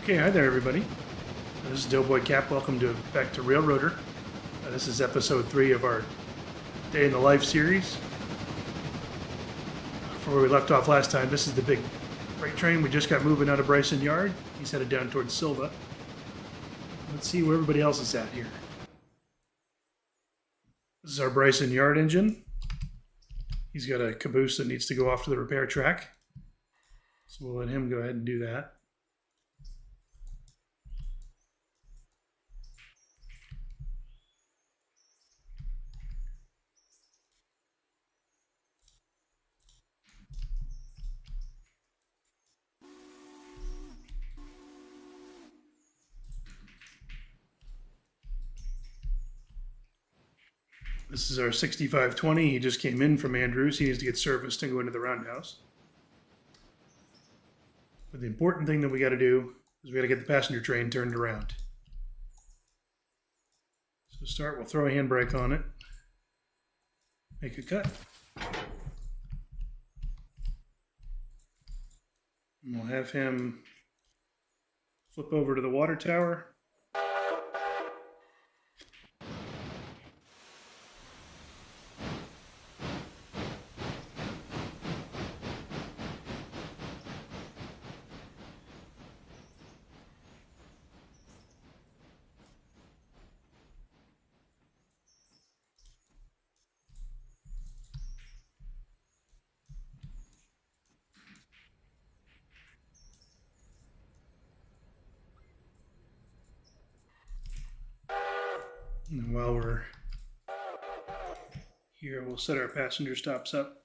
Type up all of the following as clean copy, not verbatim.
Okay, hi there, everybody. This is Doughboy Cap. Welcome back to Railroader. This is episode 3 of our Day in the Life series. From where we left off last time, this is the big freight train. We just got moving out of Bryson Yard. He's headed down towards Sylva. Let's see where everybody else is at here. This is our Bryson Yard engine. He's got a caboose that needs to go off to the repair track. So we'll let him go ahead and do that. This is our 6520. He just came in from Andrews. He needs to get serviced and go into the roundhouse. But the important thing that we got to do is we got to get the passenger train turned around. So to start, we'll throw a handbrake on it. Make a cut. And we'll have him flip over to the water tower. And while we're here, we'll set our passenger stops up.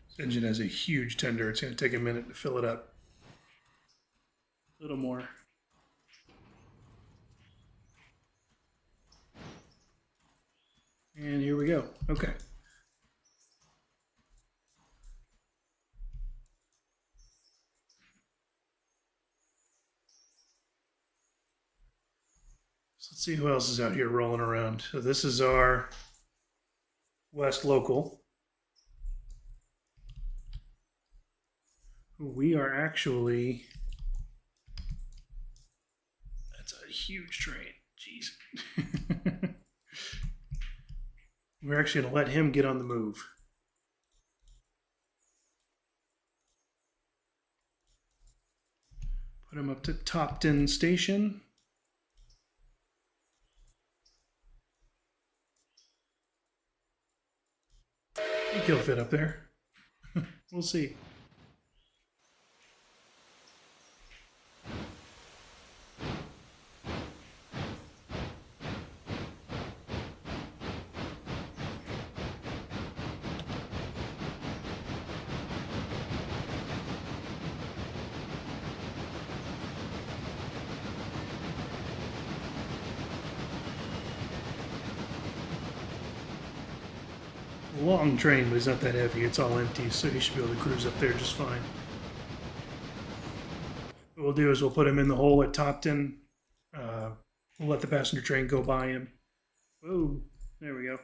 This engine has a huge tender. It's going to take a minute to fill it up. A little more. And here we go. Okay. So let's see who else is out here rolling around. So this is our West Local. We are actually... That's a huge train. Jeez. We're actually going to let him get on the move. Put him up to Topton Station. I think he'll fit up there. We'll see. Long train, but it's not that heavy. It's all empty, so he should be able to cruise up there just fine. What we'll do is we'll put him in the hole at Topton. We'll let the passenger train go by him. Whoa, there we go.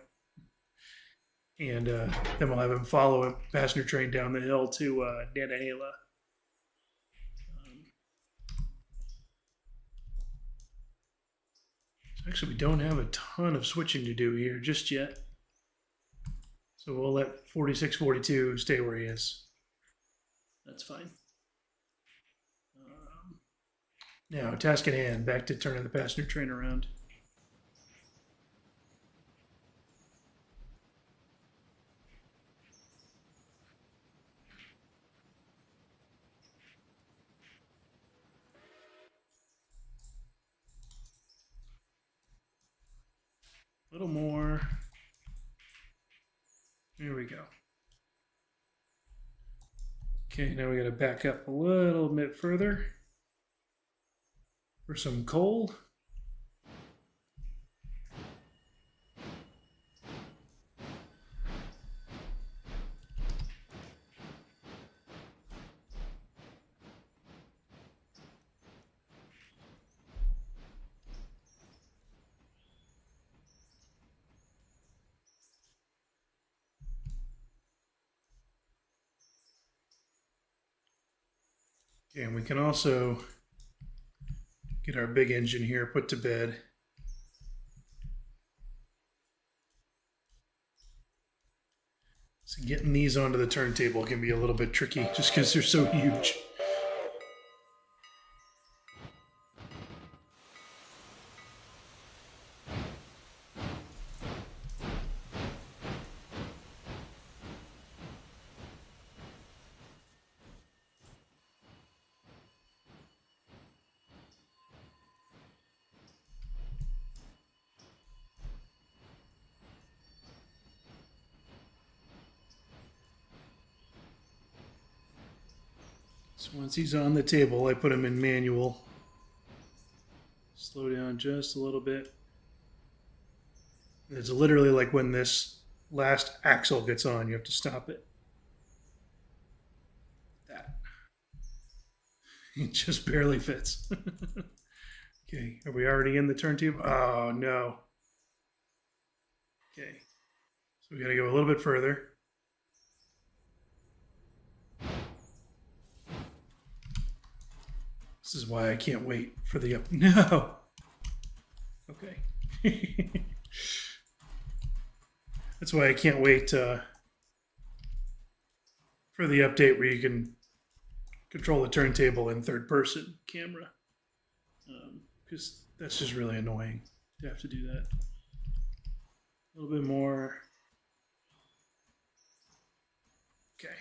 And then we'll have him follow a passenger train down the hill to Danahala. Actually, we don't have a ton of switching to do here just yet. So we'll let 4642 stay where he is. That's fine. Now, task at hand. Back to turning the passenger train around. A little more. Here we go. Okay, now we got to back up a little bit further for some coal. Okay, and we can also get our big engine here put to bed. So getting these onto the turntable can be a little bit tricky just because they're so huge. So once he's on the table, I put him in manual. Slow down just a little bit. It's literally like when this last axle gets on, you have to stop it. That. It just barely fits. Okay, are we already in the turntable? Oh, no. Okay, so we got to go a little bit further. This is why I can't wait for the up. No. Okay. That's why I can't wait for the update where you can control the turntable in third-person camera, because that's just really annoying to have to do that. A little bit more. Okay.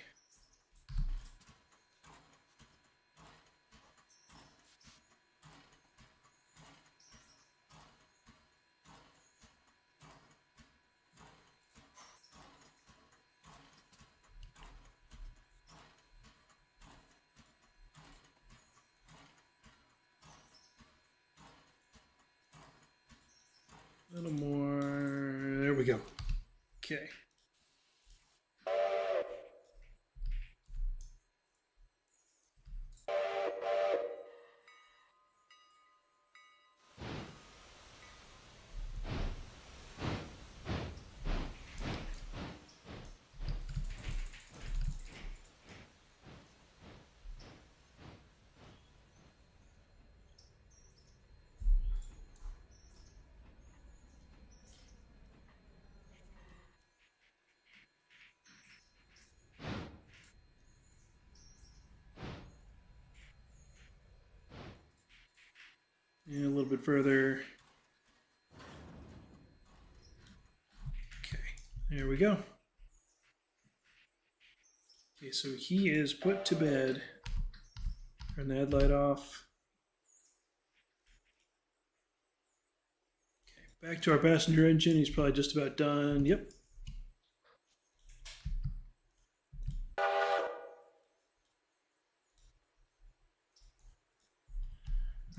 A little more. There we go. Okay. And a little bit further. Okay, there we go. Okay, so he is put to bed. Turn the headlight off. Okay, back to our passenger engine. He's probably just about done. Yep.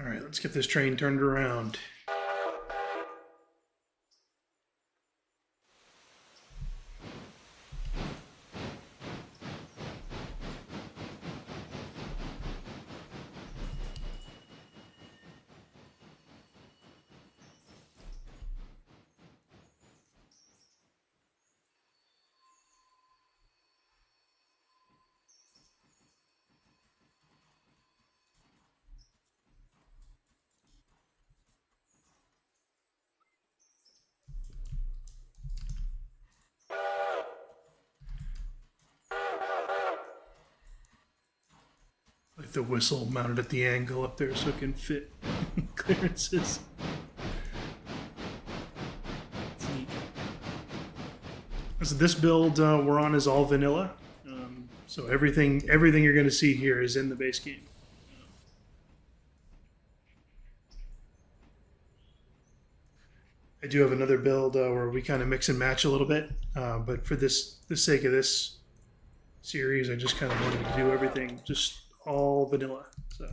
All right, let's get this train turned around. Like the whistle mounted at the angle up there so it can fit clearances. That's neat. So this build we're on is all vanilla. So everything you're going to see here is in the base game. I do have another build where we kind of mix and match a little bit, but for the sake of this series, I just kind of wanted to do everything just all vanilla. So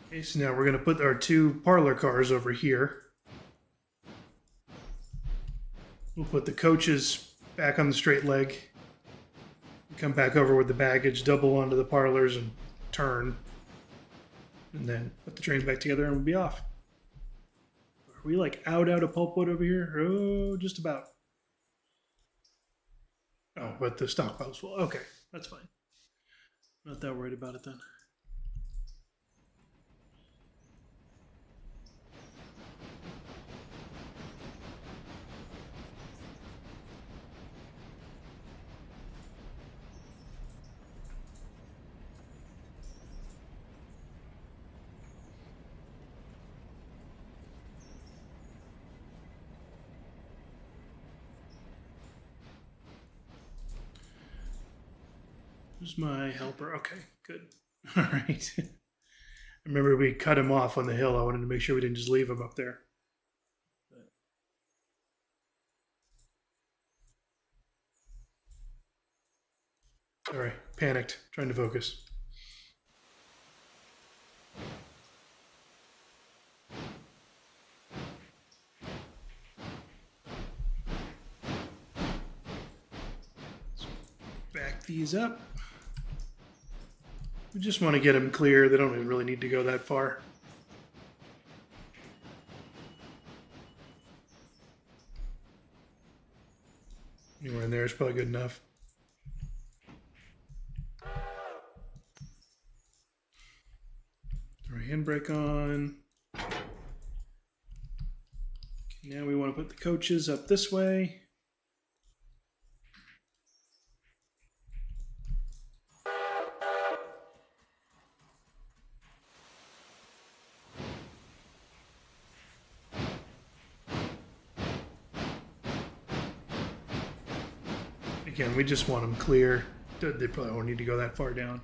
okay, so now we're going to put our two parlor cars over here. We'll put the coaches back on the straight leg. Come back over with the baggage, double onto the parlors and turn. And then put the train back together and we'll be off. we like out of pulpwood over here? Oh, just about. Oh, but the stockpile's full. Okay, that's fine. Not that worried about it then. Who's my helper? Okay, good. All right. I remember we cut him off on the hill. I wanted to make sure we didn't just leave him up there. Sorry, panicked, trying to focus. Back these up. We just want to get them clear. They don't really need to go that far. Anywhere in there is probably good enough. Throw a handbrake on. Okay, now we want to put the coaches up this way. Again, we just want them clear. They probably won't need to go that far down.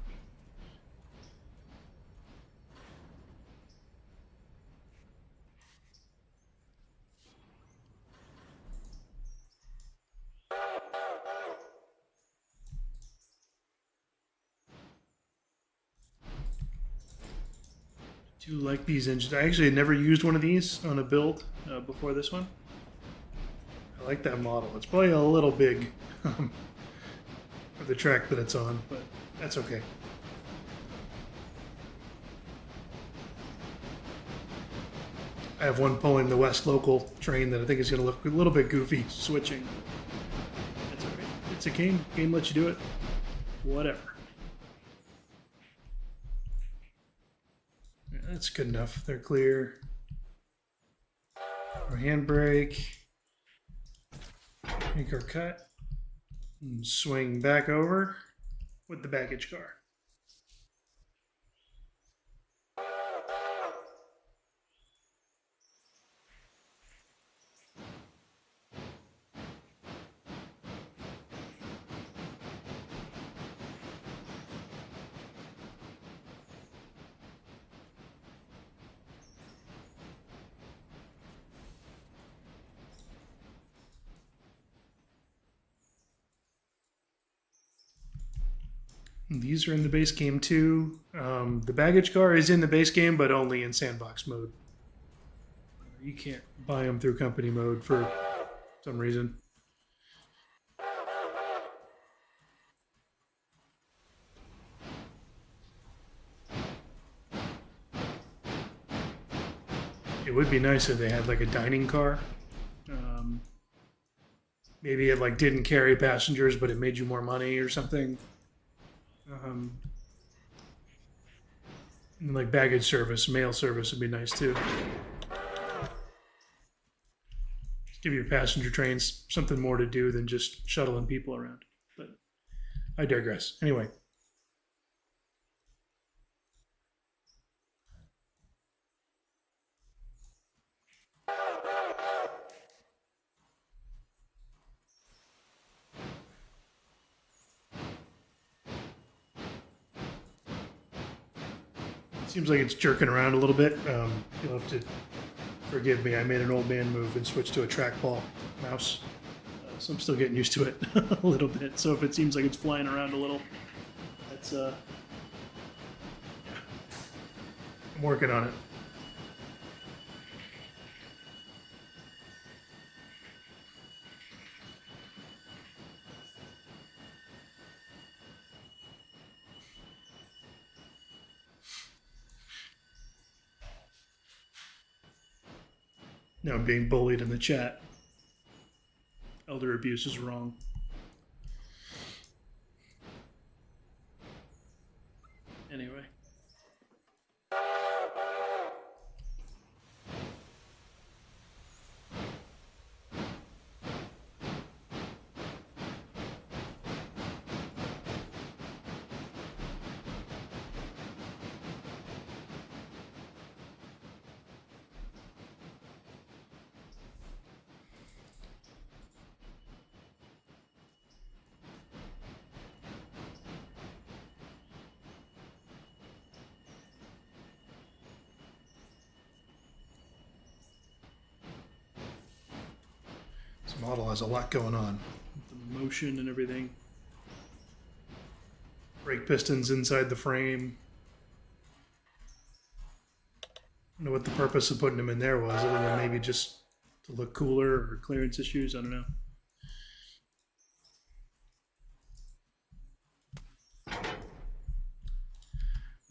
I do like these engines. I actually had never used one of these on a build before this one. I like that model. It's probably a little big for the track that it's on, but that's okay. I have one pulling the West Local train that I think is going to look a little bit goofy switching. That's all right. It's a game. Game lets you do it. Whatever. Yeah, that's good enough. They're clear. Our handbrake. Make our cut. And swing back over with the baggage car. These are in the base game too. The baggage car is in the base game, but only in sandbox mode. You can't buy them through company mode for some reason. It would be nice if they had like a dining car. Maybe it like didn't carry passengers, but it made you more money or something. And like baggage service, mail service would be nice too. Just give your passenger trains something more to do than just shuttling people around. But I digress. Anyway. Seems like it's jerking around a little bit. You'll have to forgive me. I made an old man move and switched to a trackball mouse. So I'm still getting used to it a little bit. So if it seems like it's flying around a little, that's yeah. I'm working on it. Now I'm being bullied in the chat. Elder abuse is wrong. Anyway. This model has a lot going on. The motion and everything. Brake pistons inside the frame. I don't know what the purpose of putting them in there was, other than maybe just to look cooler or clearance issues. I don't know.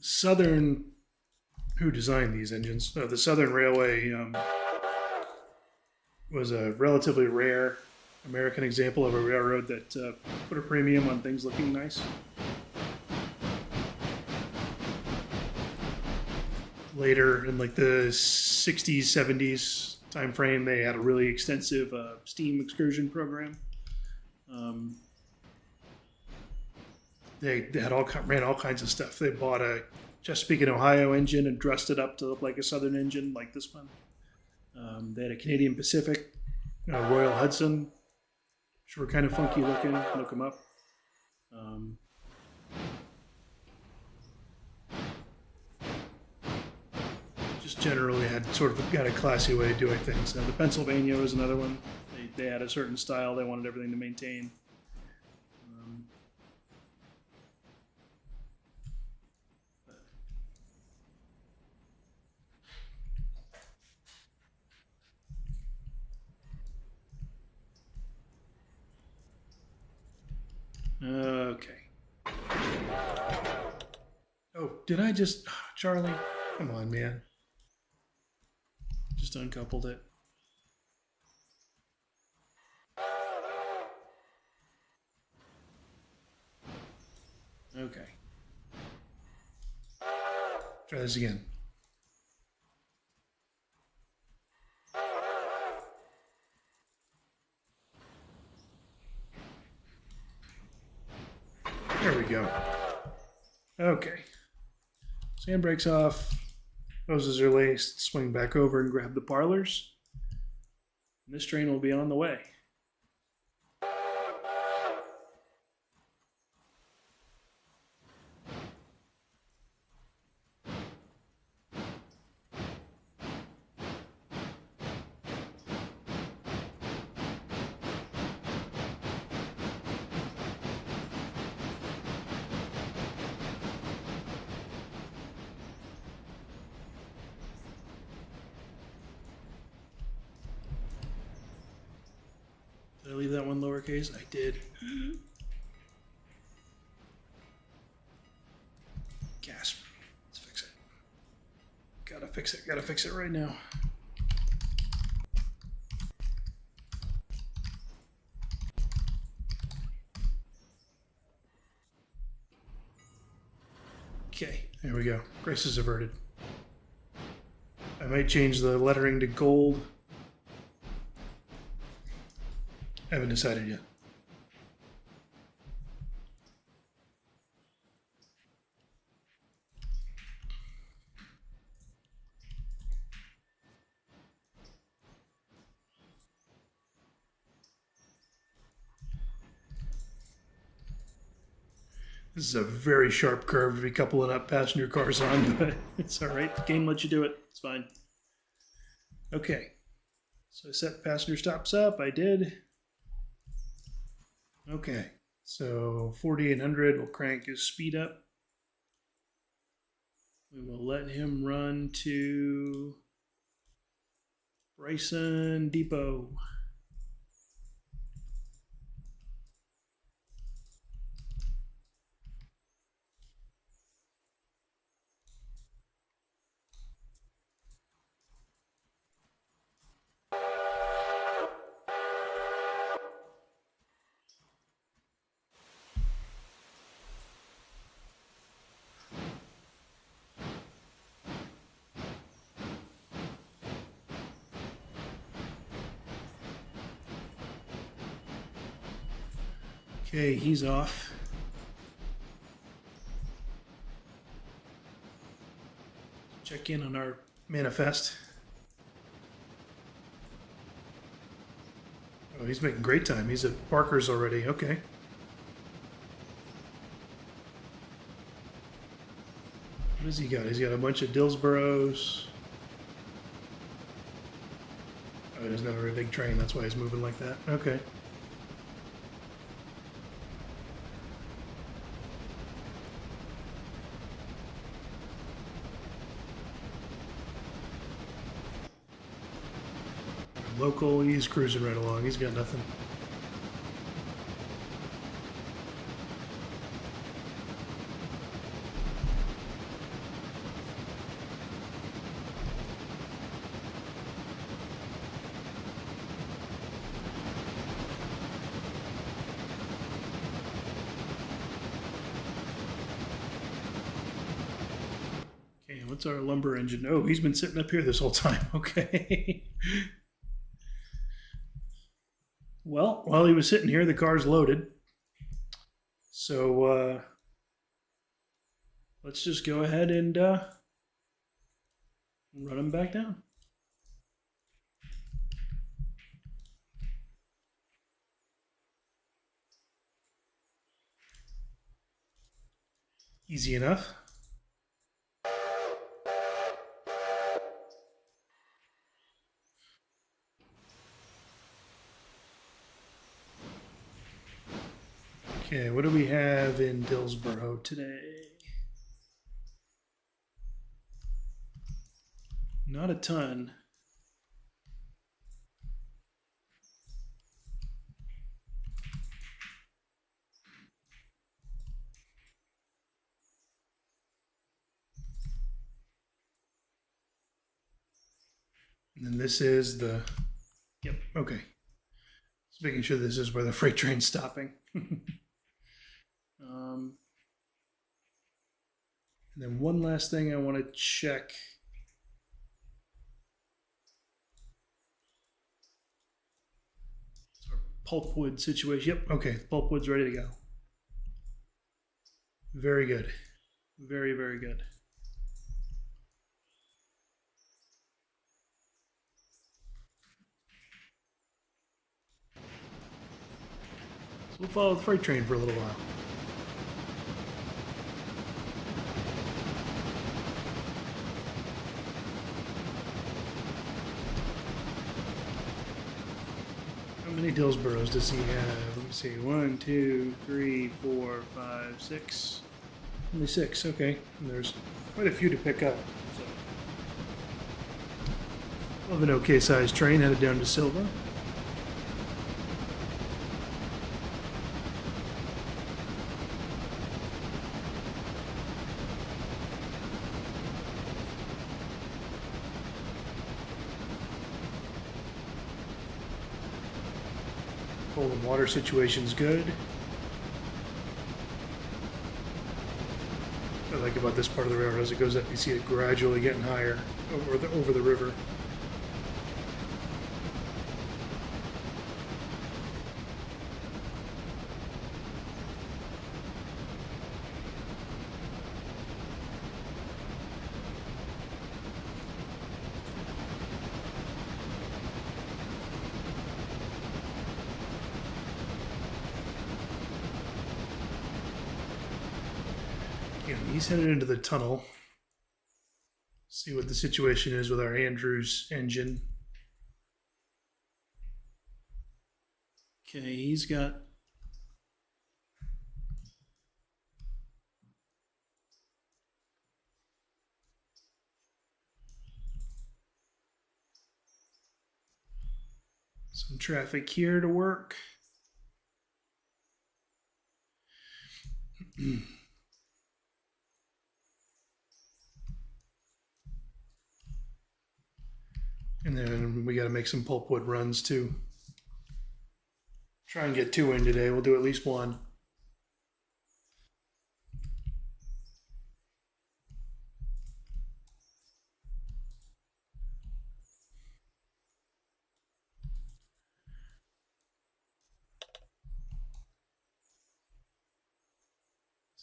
Southern, who designed these engines? The Southern Railway was a relatively rare American example of a railroad that put a premium on things looking nice. Later in like the 60s, 70s time frame, they had a really extensive steam excursion program. They had ran all kinds of stuff. They bought a Chesapeake and Ohio engine and dressed it up to look like a Southern engine, like this one. They had a Canadian Pacific, Royal Hudson, which were kind of funky looking. Look them up. Just generally had sort of got a classy way of doing things. The Pennsylvania was another one. They had a certain style they wanted everything to maintain. Okay. Oh, did I just... Charlie, come on, man. Just uncoupled it. Okay. Try this again. There we go. Okay. Handbrake's off. Hoses are laced. Swing back over and grab the parlors. And this train will be on the way. Did I leave that one lowercase? I did. Gasp. Let's fix it. Gotta fix it. Gotta fix it right now. Okay, there we go. Grace is averted. I might change the lettering to gold. I haven't decided yet. This is a very sharp curve to be coupling up passenger cars on, but it's all right. The game lets you do it. It's fine. Okay. So I set passenger stops up. I did. Okay. So 4,800 will crank his speed up. We will let him run to Bryson Depot. Okay, he's off. Check in on our manifest. Oh, he's making great time. He's at Parker's already. Okay. What has he got? He's got a bunch of Dillsboroughs. Oh, he doesn't have a very big train. That's why he's moving like that. Okay. Local, he's cruising right along. He's got nothing. Okay, what's our lumber engine? Oh, he's been sitting up here this whole time. Okay. Well, while he was sitting here, the car's loaded. So let's just go ahead and run him back down. Easy enough. Okay, what do we have in Dillsborough today? Not a ton. And then this is the, yep, okay. Just making sure this is where the freight train's stopping. And then one last thing I want to check. It's our pulpwood situation. Yep, okay, pulpwood's ready to go. Very good. Very, very good. So we'll follow the freight train for a little while. How many Dillsboroughs does he have? Let me see. 1, 2, 3, 4, 5, 6. Only 6. Okay. And there's quite a few to pick up. So we'll have an okay sized train headed down to Sylva. Coal and water situation's good. What I like about this part of the railroad as it goes up, you see it gradually getting higher over the river. Yeah, he's headed into the tunnel. See what the situation is with our Andrews engine. Okay, he's got some traffic here to work. And then we got to make some pulpwood runs too. Try and get 2 in today. We'll do at least 1.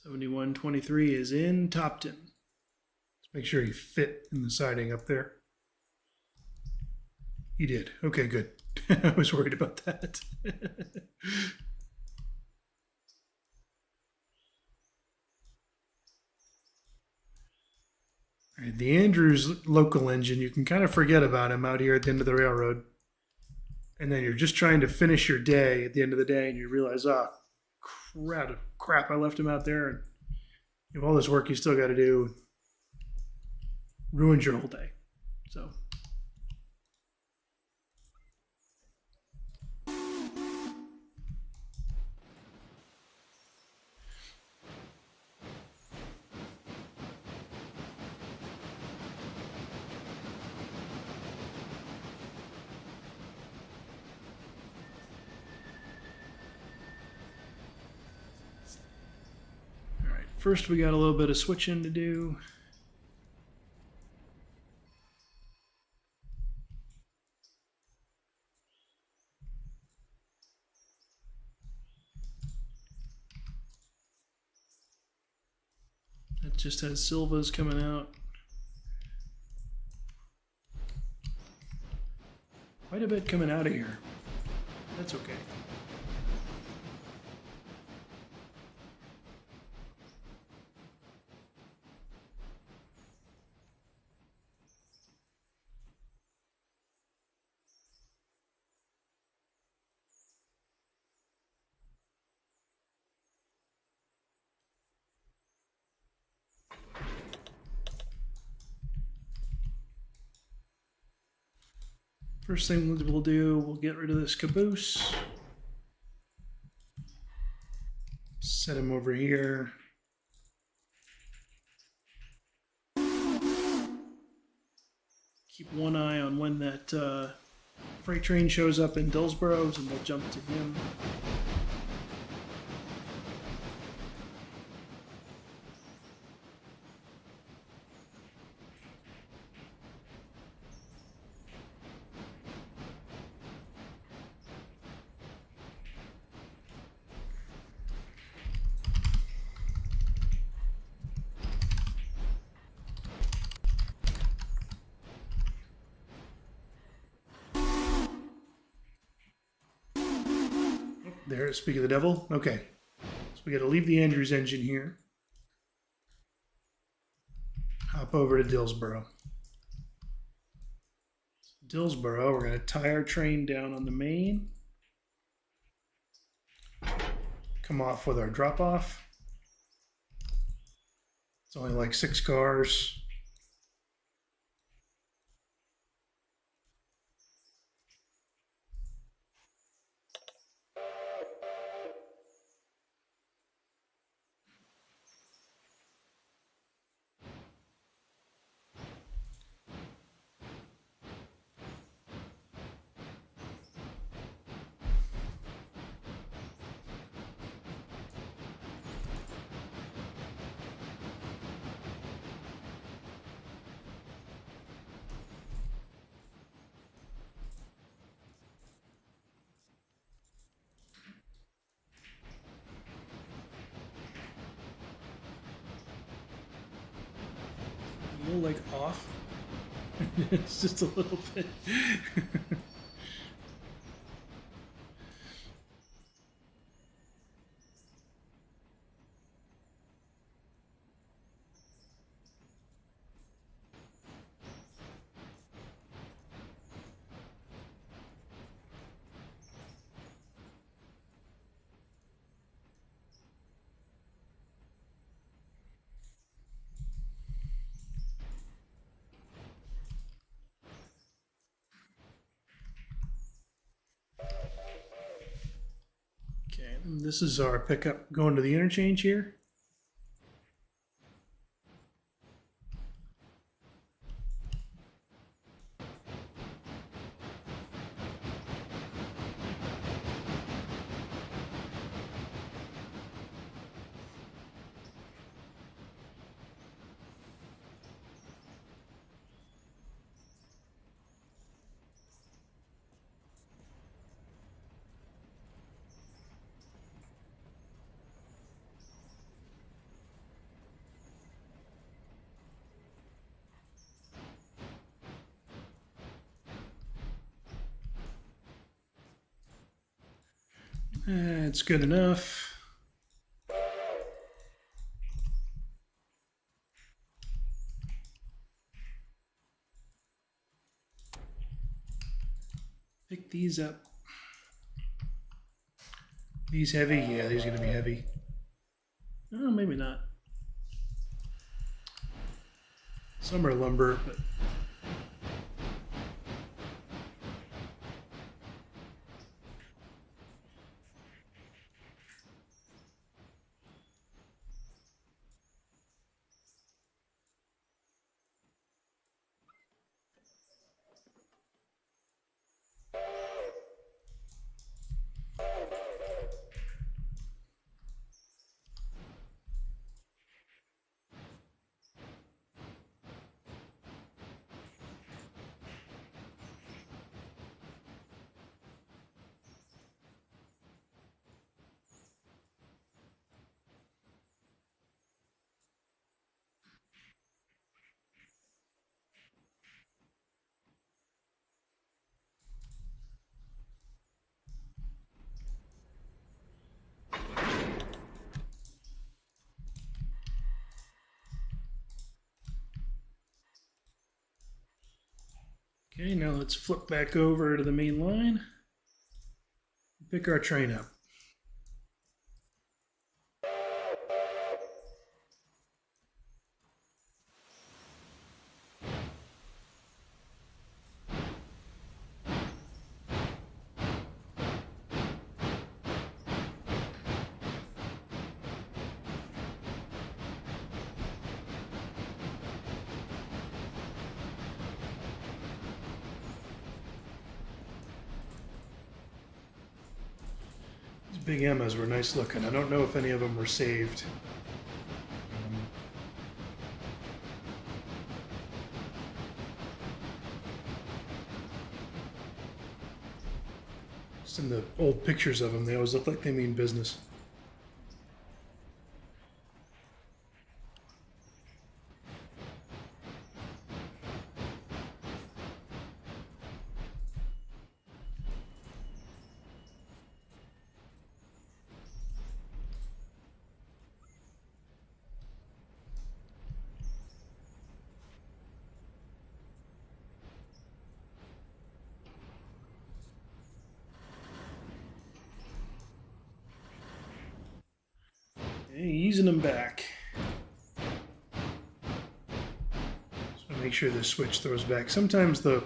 7123 is in Topton. Let's make sure he fit in the siding up there. He did. Okay, good. I was worried about that. All right, the Andrews local engine, you can kind of forget about him out here at the end of the railroad. And then you're just trying to finish your day at the end of the day, and you realize, oh, crap, I left him out there, and you have all this work you still got to do. Ruins your whole day. So. First, we got a little bit of switching to do. That just has Sylvas coming out. Quite a bit coming out of here. That's okay. First thing we'll do, we'll get rid of this caboose. Set him over here. Keep one eye on when that freight train shows up in Dillsboro, and we'll jump to him. There, speak of the devil. Okay. So we got to leave the Andrews engine here. Hop over to Dillsboro. Dillsboro, we're going to tie our train down on the main. Come off with our drop off. It's only like 6 cars. Like off. It's just a little bit. This is our pickup going to the interchange here. It's good enough. Pick these up. These heavy? Yeah, these are going to be heavy. Oh, maybe not. Some are lumber, but okay, now let's flip back over to the main line. Pick our train up. Big Emmas were nice looking. I don't know if any of them were saved. Just in the old pictures of them, they always look like they mean business. Okay, easing them back. So make sure the switch throws back. Sometimes the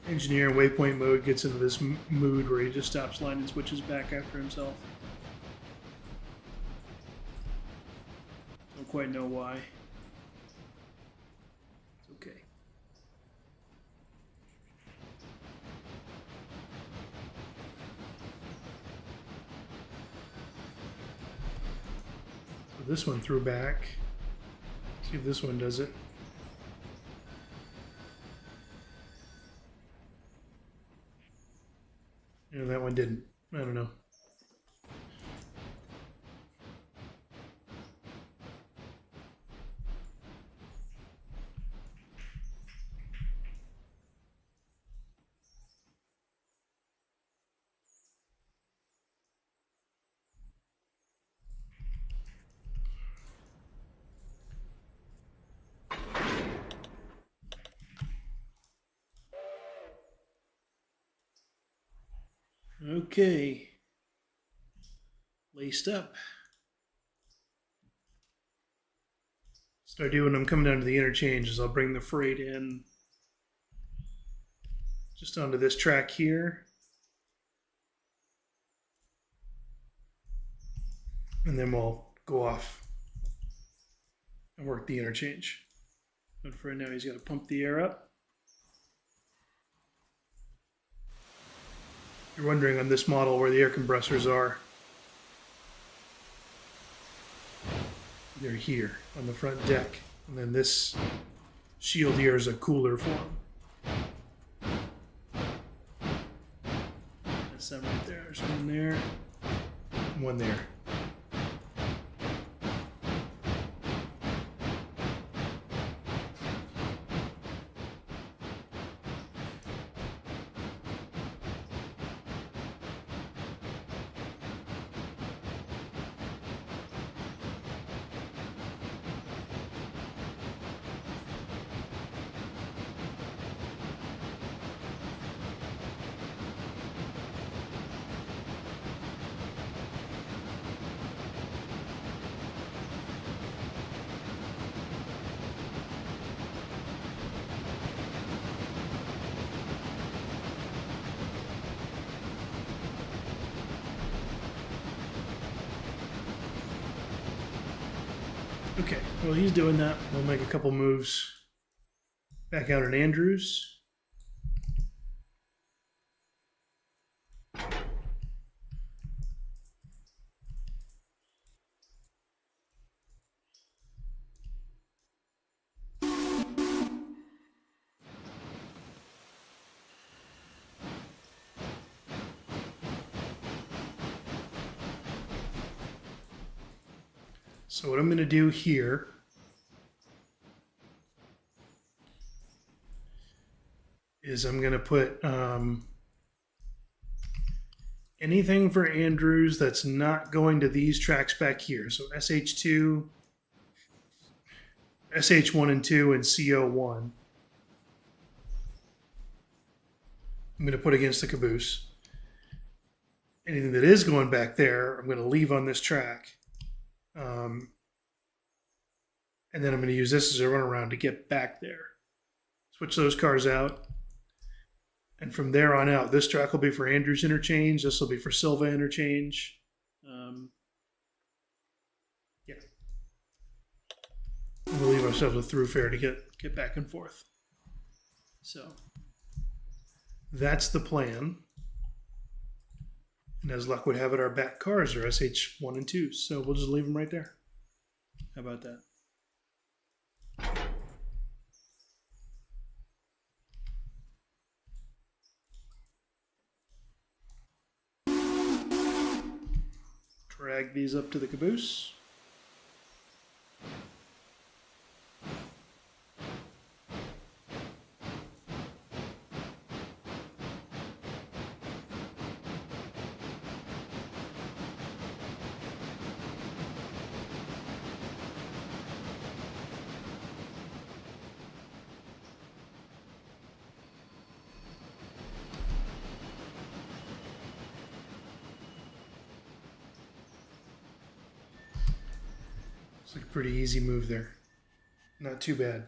engineer in waypoint mode gets into this mood where he just stops line and switches back after himself. Don't quite know why. It's okay. This one threw back. See if this one does it. Yeah, that one didn't. I don't know. Okay. Laced up. Start doing them coming down to the interchanges. I'll bring the freight in just onto this track here. And then we'll go off and work the interchange. But for right now, he's got to pump the air up. You're wondering on this model where the air compressors are. They're here on the front deck. And then this shield here is a cooler for them. That's them right there. There's one there, one there. Okay, well, he's doing that. We'll make a couple moves back out at Andrews. So what I'm going to do here is I'm going to put anything for Andrews that's not going to these tracks back here. So SH2, SH1 and 2, and CO1. I'm going to put against the caboose. Anything that is going back there, I'm going to leave on this track. And then I'm going to use this as a runaround to get back there. Switch those cars out. And from there on out, this track will be for Andrews interchange. This will be for Sylva interchange. Yeah. We'll leave ourselves a through fare to get back and forth. So that's the plan. And as luck would have it, our back cars are SH1 and 2. So we'll just leave them right there. How about that? Drag these up to the caboose. It's like a pretty easy move there. Not too bad.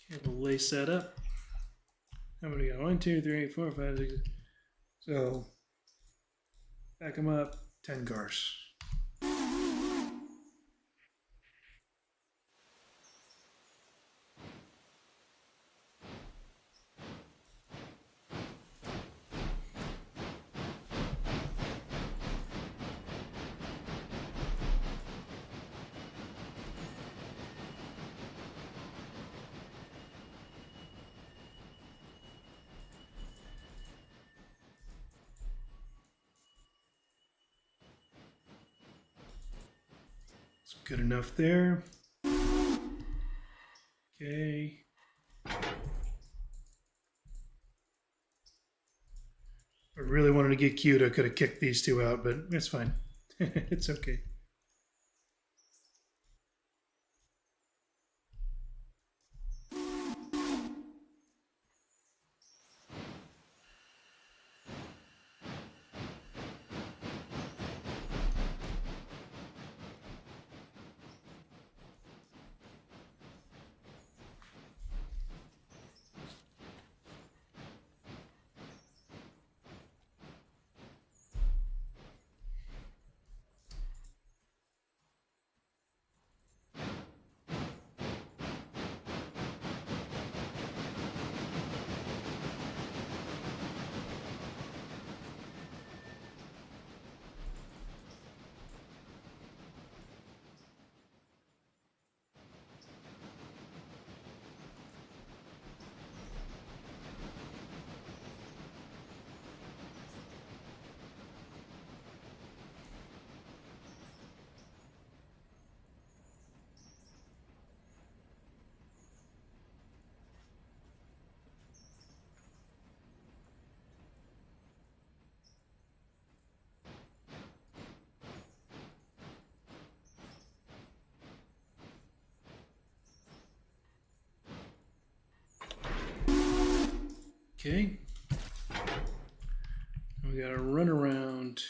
Okay, we'll lace that up. How many we got? 1, 2, 3, 4, 5, 6. So back them up. 10 cars. It's good enough there. Okay. If I really wanted to get cute, I could have kicked these two out, but it's fine. It's okay. Okay. We gotta run around.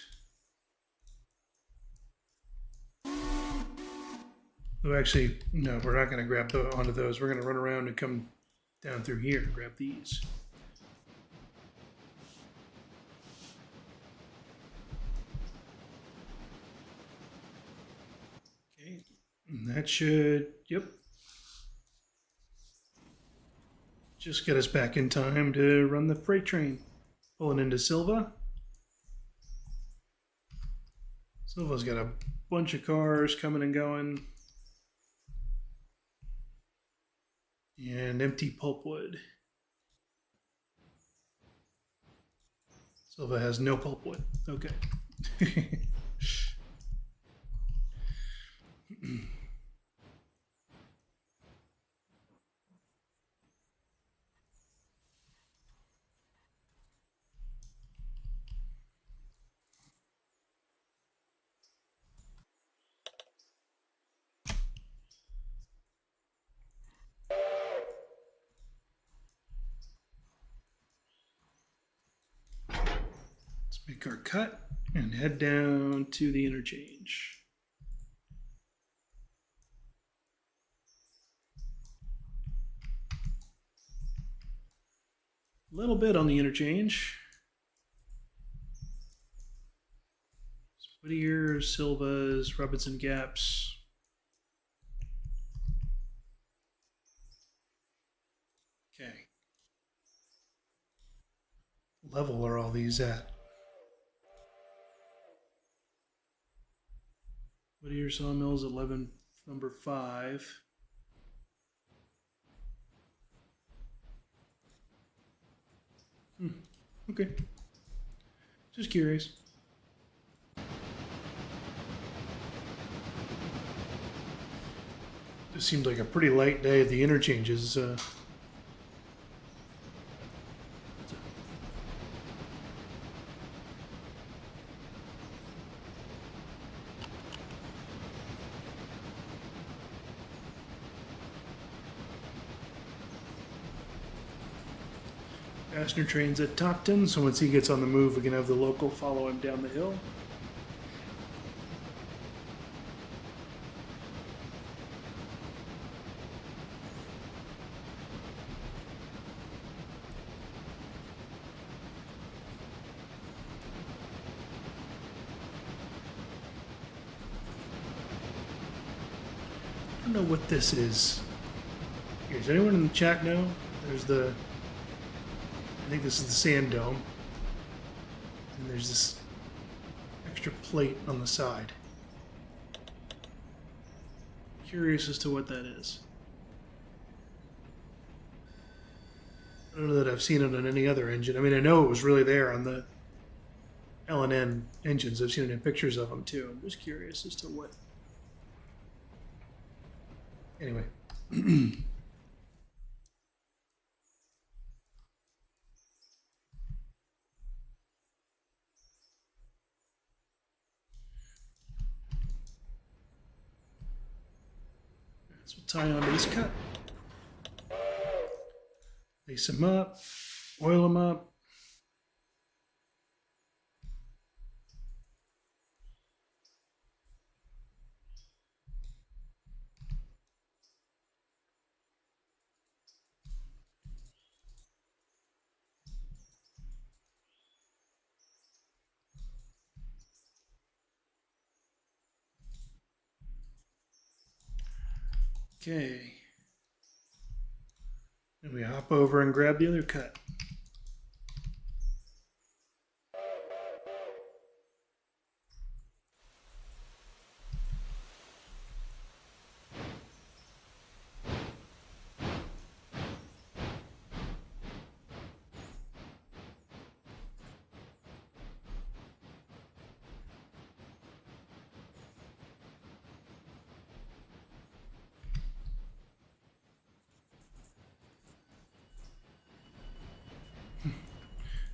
Oh, actually, no, we're not gonna grab onto those. We're gonna run around and come down through here and grab these. Okay, and that should, yep. Just get us back in time to run the freight train. Pulling into Sylva. Sylva's got a bunch of cars coming and going. And empty pulpwood. Sylva has no pulpwood. Okay. Let's make our cut and head down to the interchange. A little bit on the interchange. Whittier, Sylva's, Robinson Gaps. Okay. Level are all these at? Whittier Sawmills, 11, number 5. Okay. Just curious. Just seemed like a pretty light day at the interchanges. Passenger train's at Topton, so once he gets on the move, we can have the local follow him down the hill. I don't know what this is. Does anyone in the chat know? There's the... I think this is the sand dome. And there's this extra plate on the side. Curious as to what that is. I don't know that I've seen it on any other engine. I mean, I know it was really there on the L&N engines. I've seen it in pictures of them too. I'm just curious as to what. Anyway. So we'll tie onto this cut. Lace them up, oil them up. Okay. And we hop over and grab the other cut.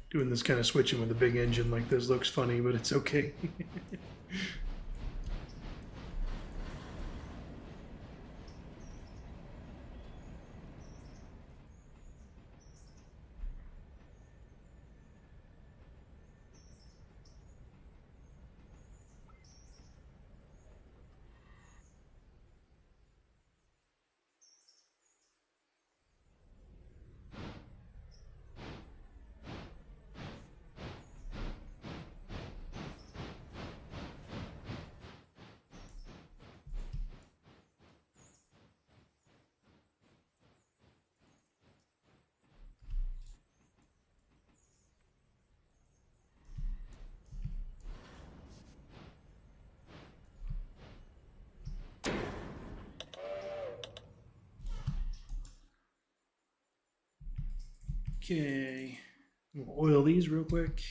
Doing this kind of switching with a big engine like this looks funny, but it's okay. Okay, we'll oil these real quick.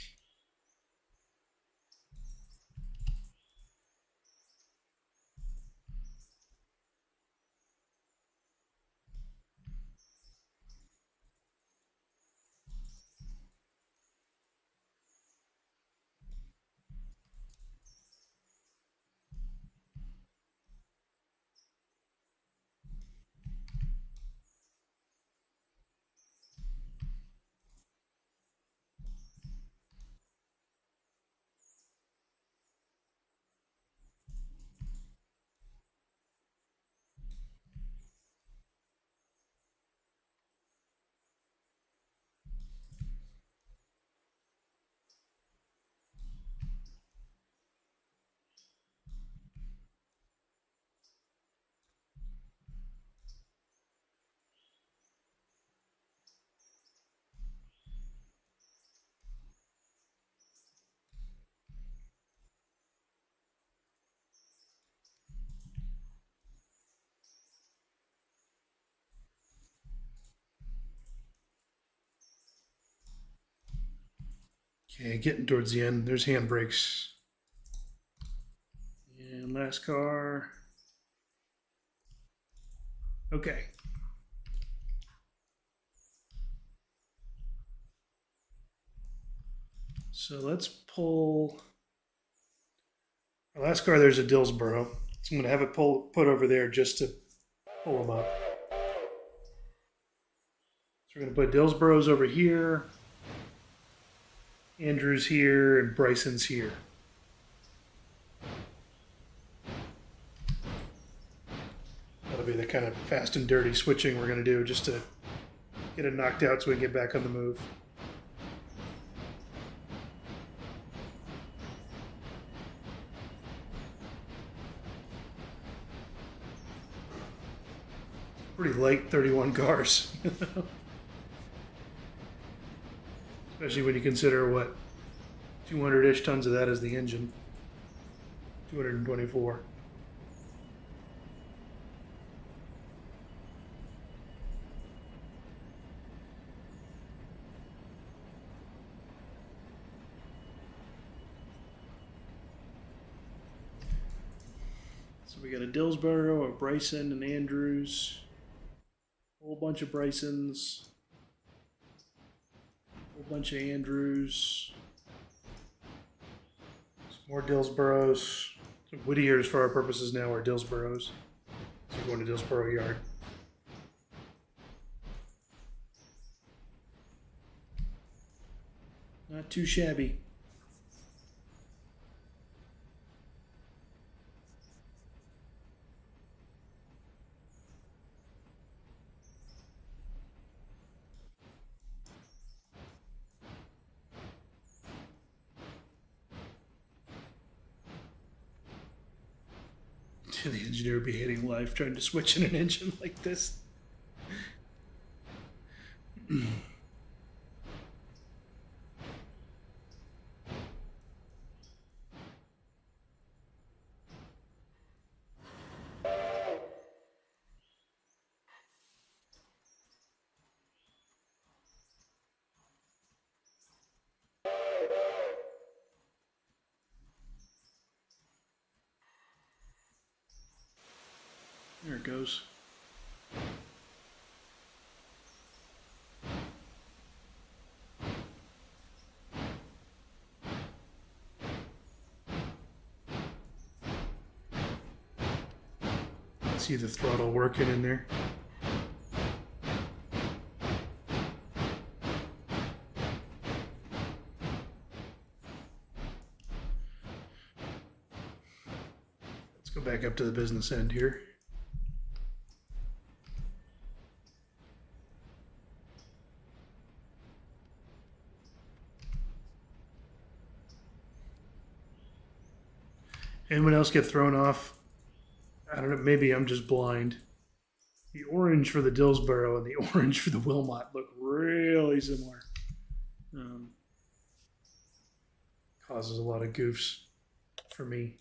Okay, getting towards the end. There's handbrakes. And last car. Okay. So let's pull. Our last car, there's a Dillsboro. So I'm going to have it put over there just to pull them up. So we're going to put Dillsboro's over here, Andrew's here, and Bryson's here. That'll be the kind of fast and dirty switching we're going to do just to get it knocked out so we can get back on the move. Pretty light 31 cars. Especially when you consider what 200-ish tons of that is the engine. 224. So we got a Dillsboro, a Bryson, and Andrews. A whole bunch of Brysons. A whole bunch of Andrews. Some more Dillsboros. Some Whittiers for our purposes now are Dillsboros. So we're going to Dillsboro Yard. Not too shabby. The engineer would be hating life trying to switch in an engine like this. There it goes. See the throttle working in there. Let's go back up to the business end here. Anyone else get thrown off? I don't know, maybe I'm just blind. The orange for the Dillsboro and the orange for the Wilmot look really similar. Causes a lot of goofs for me.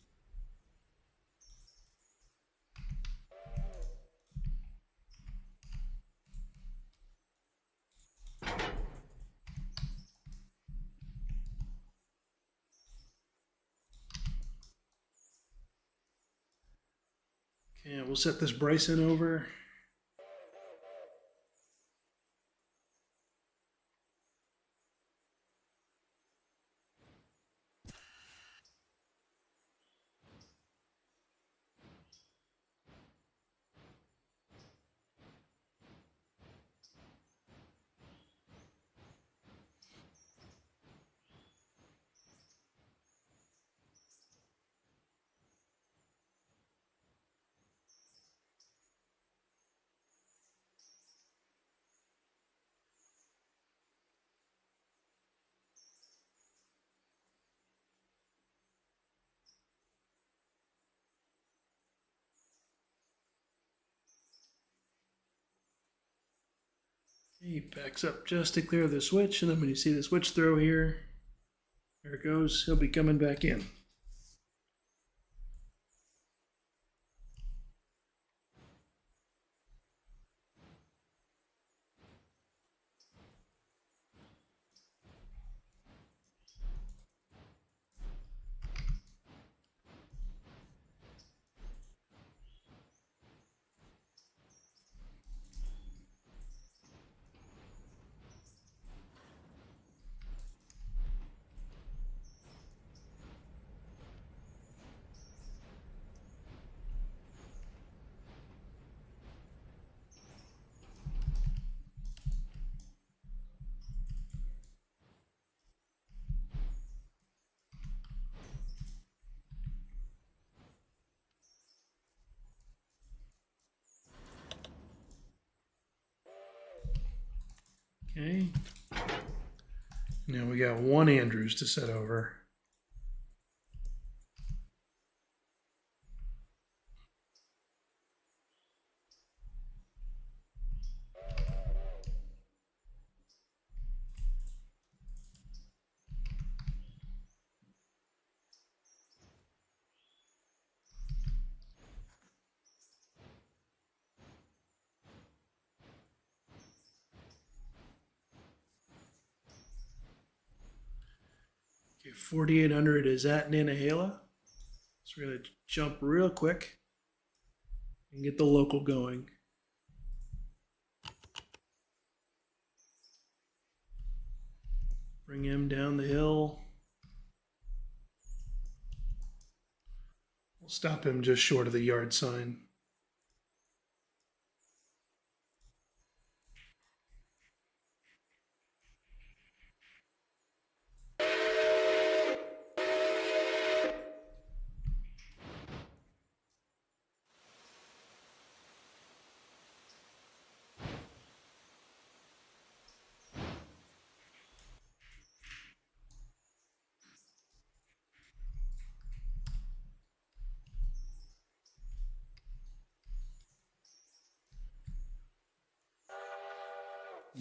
we'll set this Bryson over. He backs up just to clear the switch, and then when you see the switch throw here, there it goes, he'll be coming back in. Okay. Now we got one Andrews to set over. Okay, 4,800 is at Nantahala. So we're going to jump real quick and get the local going. Bring him down the hill. We'll stop him just short of the yard sign.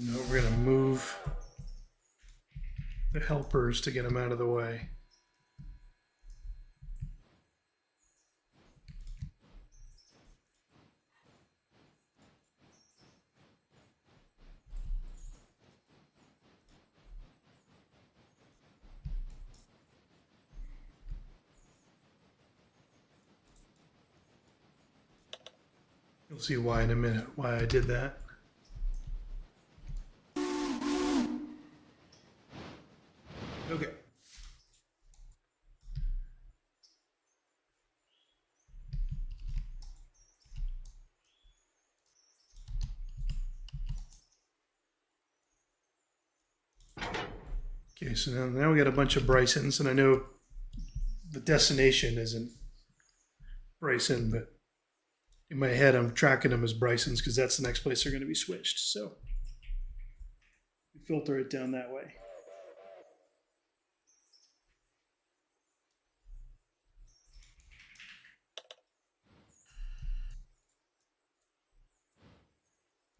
No, we're going to move the helpers to get them out of the way. You'll see why in a minute, why I did that. Okay. Okay, so now we got a bunch of Brysons, and I know the destination isn't Bryson, but in my head I'm tracking them as Brysons because that's the next place they're going to be switched. So we filter it down that way.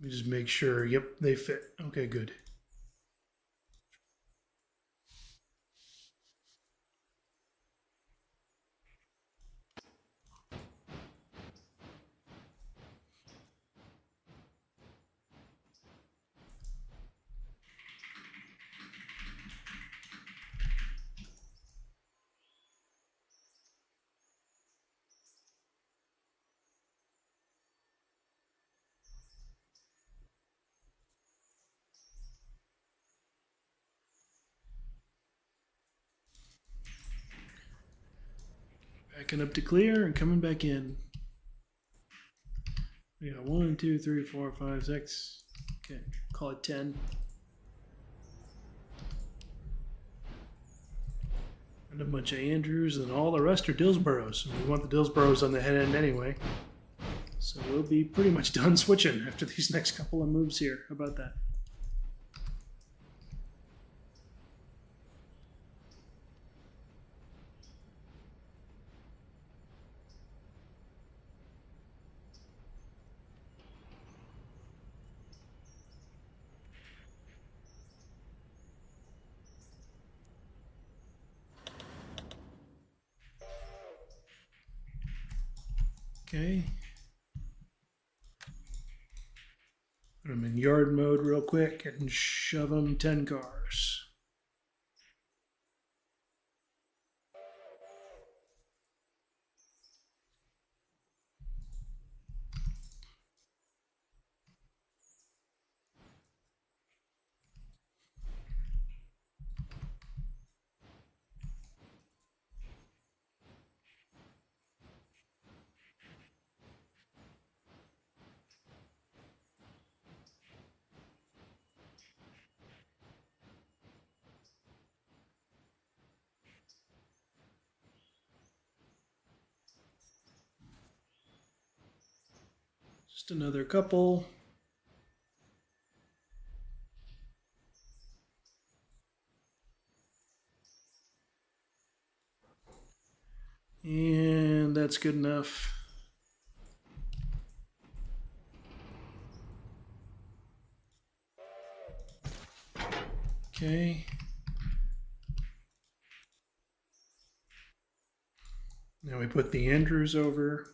Let me just make sure, yep, they fit. Okay, good. Backing up to clear and coming back in. We got 1, 2, 3, 4, 5, 6. Okay, call it 10. And a bunch of Andrews, and all the rest are Dillsboroughs. And we want the Dillsboroughs on the head end anyway. So we'll be pretty much done switching after these next couple of moves here. How about that? Okay. Put them in yard mode real quick and shove them 10 cars. Just another couple. And that's good enough. Okay. Now we put the Andrews over.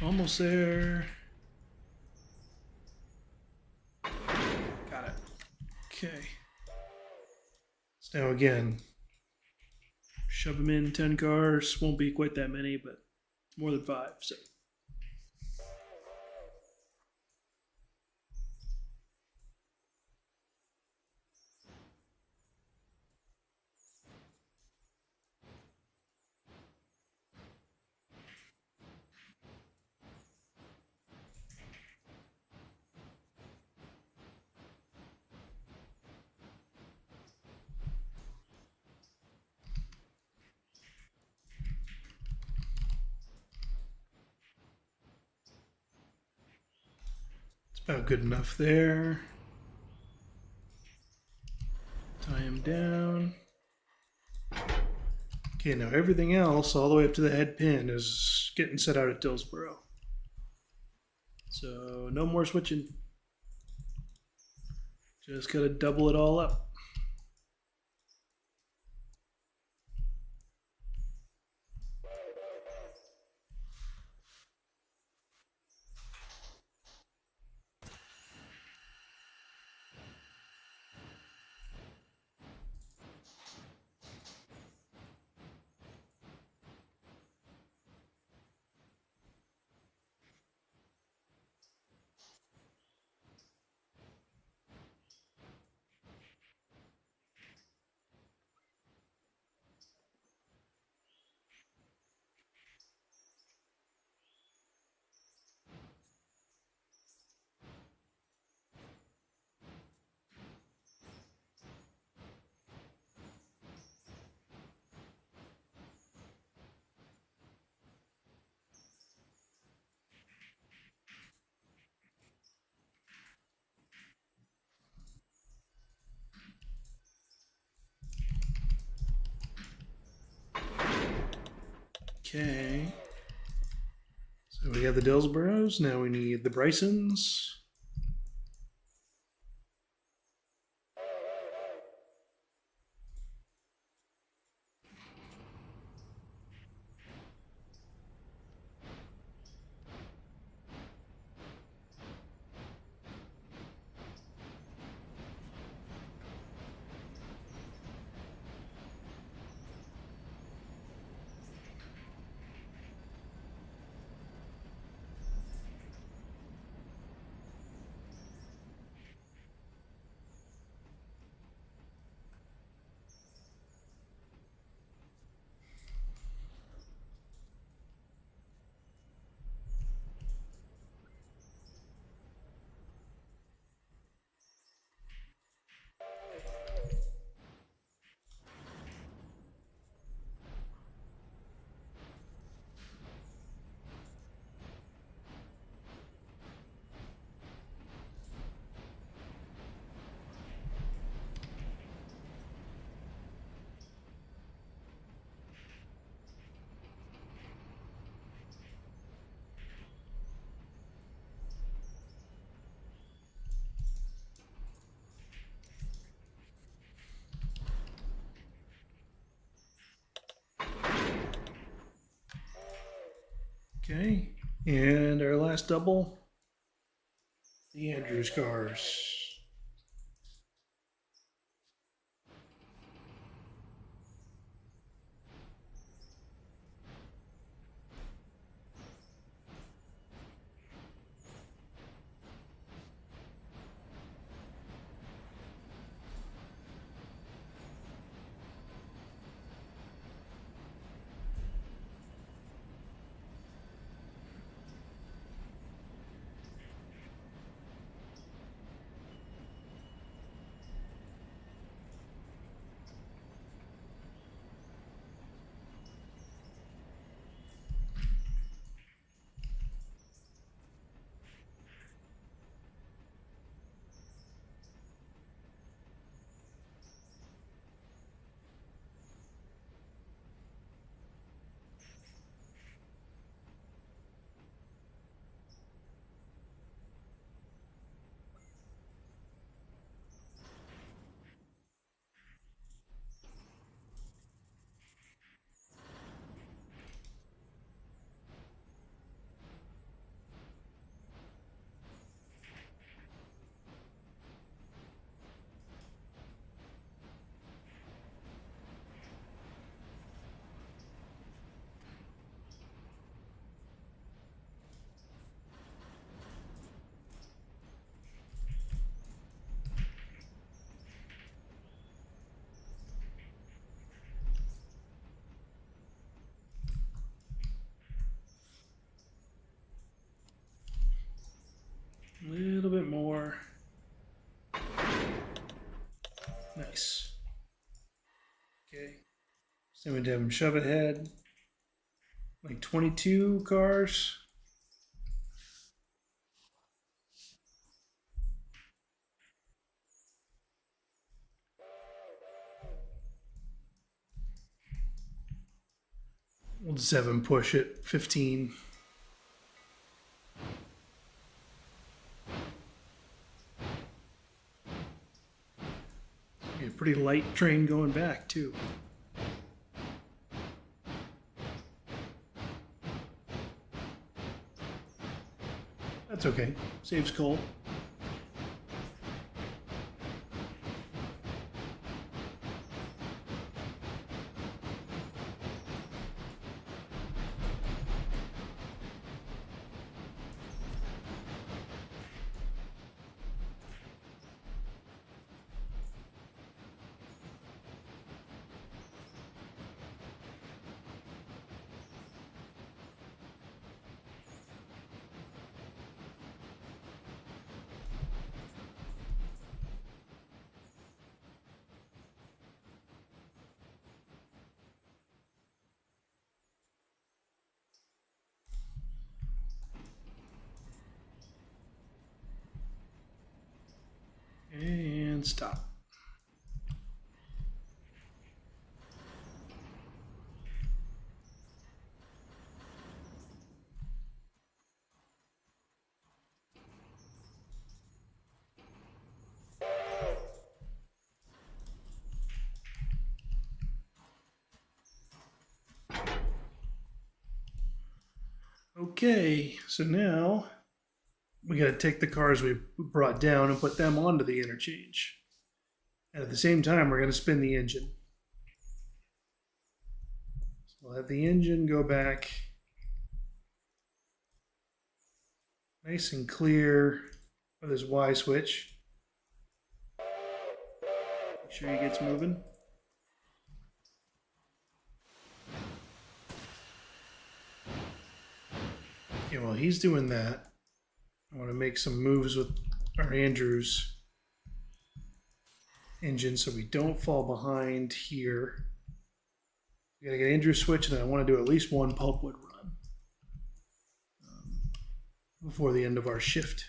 Almost there. Got it. Okay. So now again, shove them in 10 cars. Won't be quite that many, but more than 5. So. About good enough there. Tie him down. Okay, now everything else, all the way up to the head pin, is getting set out at Dillsborough. So no more switching. Just gotta double it all up. Okay. So we got the Dillsboroughs. Now we need the Brysons. Okay. And our last double, the Andrews cars. A little bit more. Nice. Okay. So we have them shove ahead. Like 22 cars. We'll just have them push it 15. A pretty light train going back too. That's okay. Saves coal. And stop. Okay, so now we got to take the cars we brought down and put them onto the interchange. And at the same time, we're going to spin the engine. So we'll have the engine go back nice and clear with his Y switch. Make sure he gets moving. Okay, while he's doing that, I want to make some moves with our Andrews engine so we don't fall behind here. We gotta get Andrews switch, and I want to do at least one pulpwood run before the end of our shift.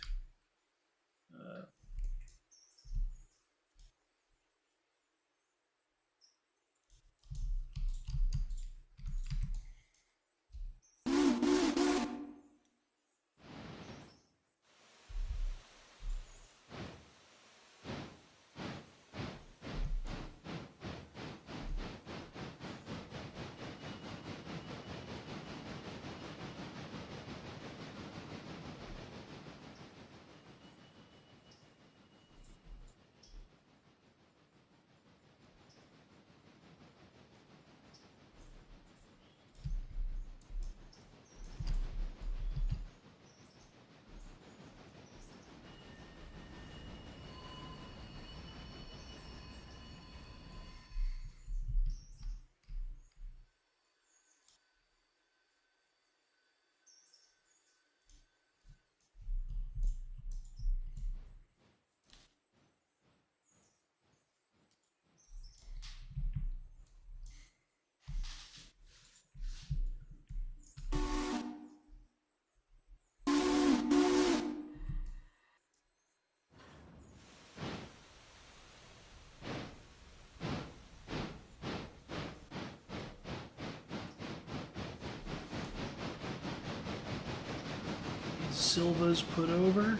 Sylva's put over.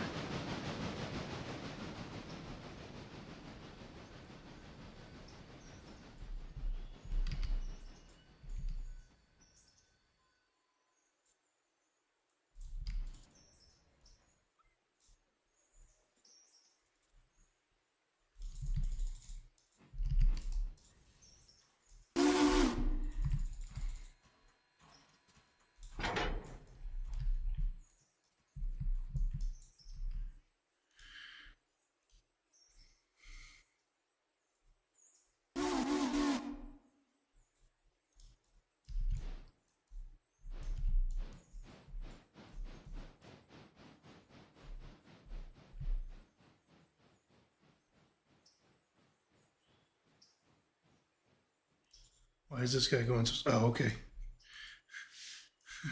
Why is this guy going so? Oh, okay.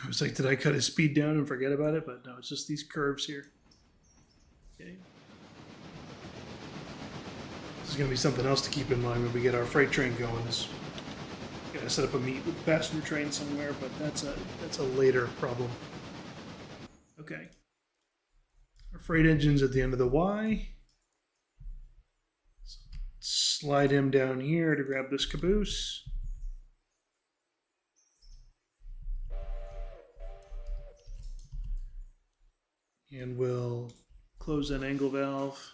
I was like, did I cut his speed down and forget about it? But no, it's just these curves here. Okay. This is going to be something else to keep in mind when we get our freight train going. Is gotta set up a meet with the passenger train somewhere, but that's a later problem. Okay. Our freight engine's at the end of the Y. Slide him down here to grab this caboose. And we'll close that angle valve.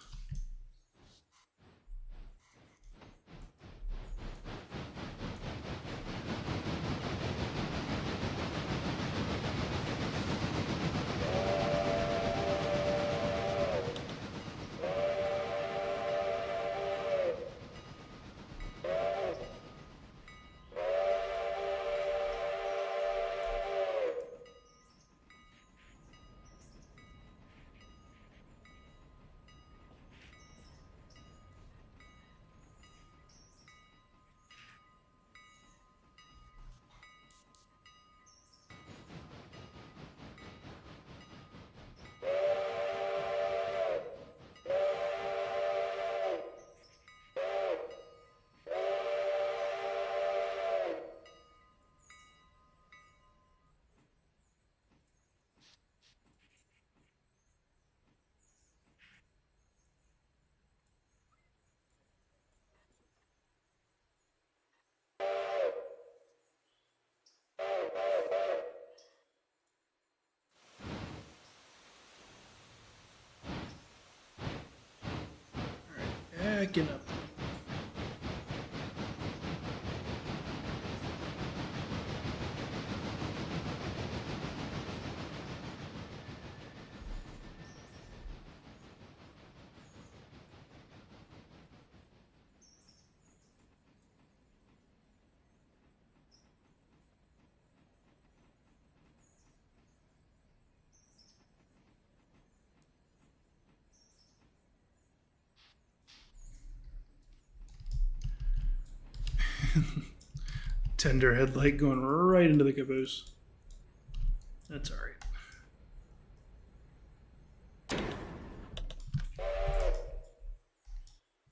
picking up. Tender headlight going right into the caboose. That's all right.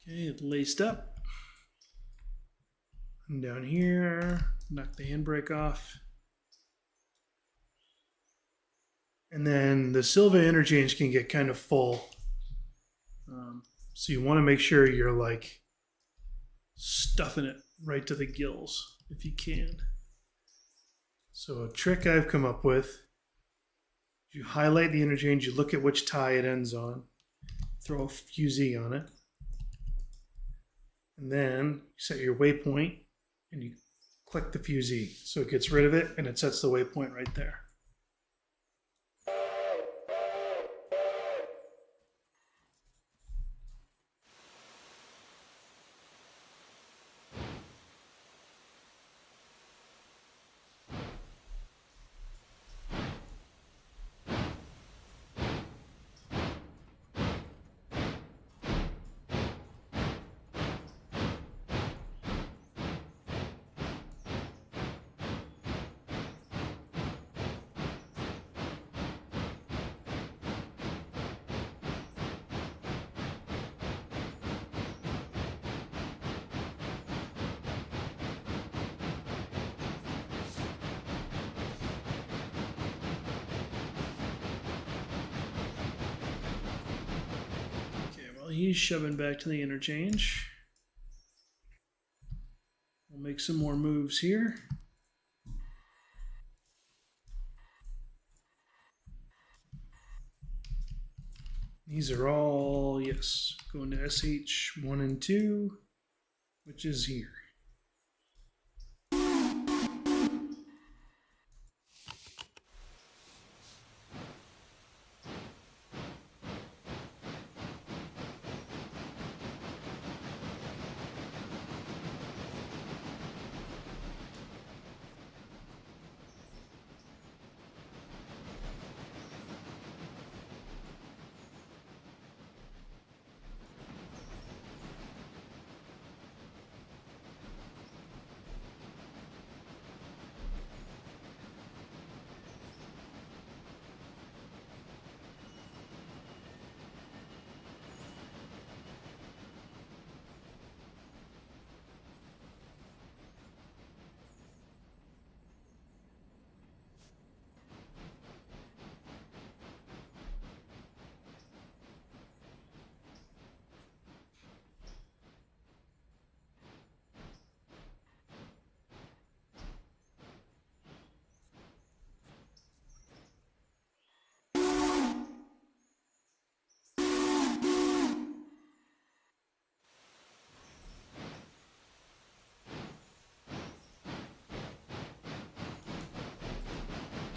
Okay, it laced up. And down here, knock the handbrake off. And then the Sylva interchange can get kind of full. So you want to make sure you're like stuffing it right to the gills if you can. So a trick I've come up with, you highlight the interchange, you look at which tie it ends on, throw a fusee on it, and then you set your waypoint and you click the fusee. So it gets rid of it and it sets the waypoint right there. He's shoving back to the interchange. We'll make some more moves here. These are all, yes, going to SH1 and 2, which is here.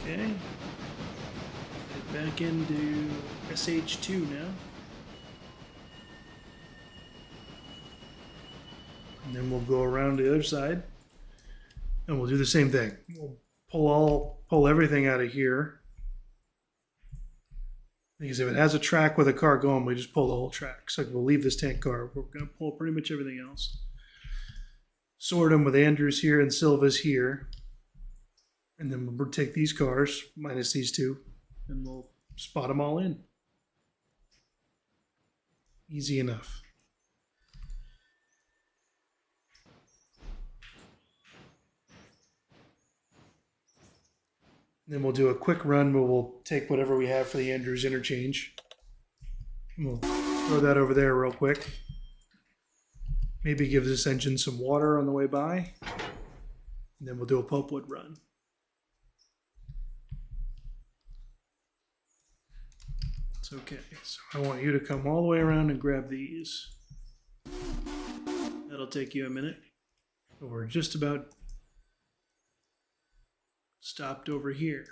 Okay, head back into SH2 now. And then we'll go around the other side and we'll do the same thing. We'll pull everything out of here. Because if it has a track with a car going, we just pull the whole track. So we'll leave this tank car. We're going to pull pretty much everything else. Sort them with Andrews here and Sylva's here. And then we'll take these cars, minus these two, and we'll spot them all in. Easy enough. Then we'll do a quick run where we'll take whatever we have for the Andrews interchange. And we'll throw that over there real quick. Maybe give this engine some water on the way by. And then we'll do a pulpwood run. It's okay. So I want you to come all the way around and grab these. That'll take you a minute. But we're just about stopped over here.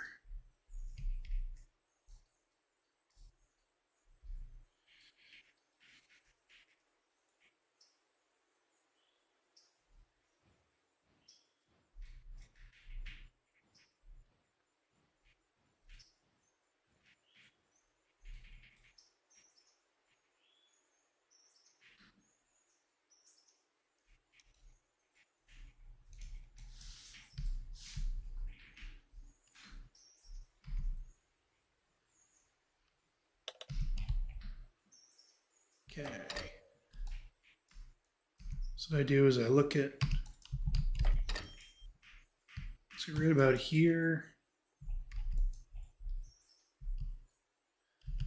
Okay. So what I do is I look at, so right about here,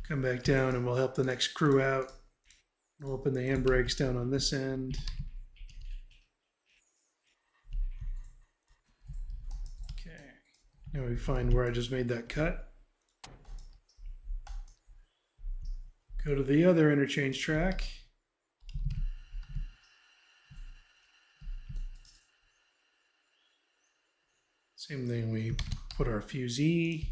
come back down and we'll help the next crew out. We'll open the handbrakes down on this end. Okay. Now we find where I just made that cut. Go to the other interchange track. Same thing, we put our fusee.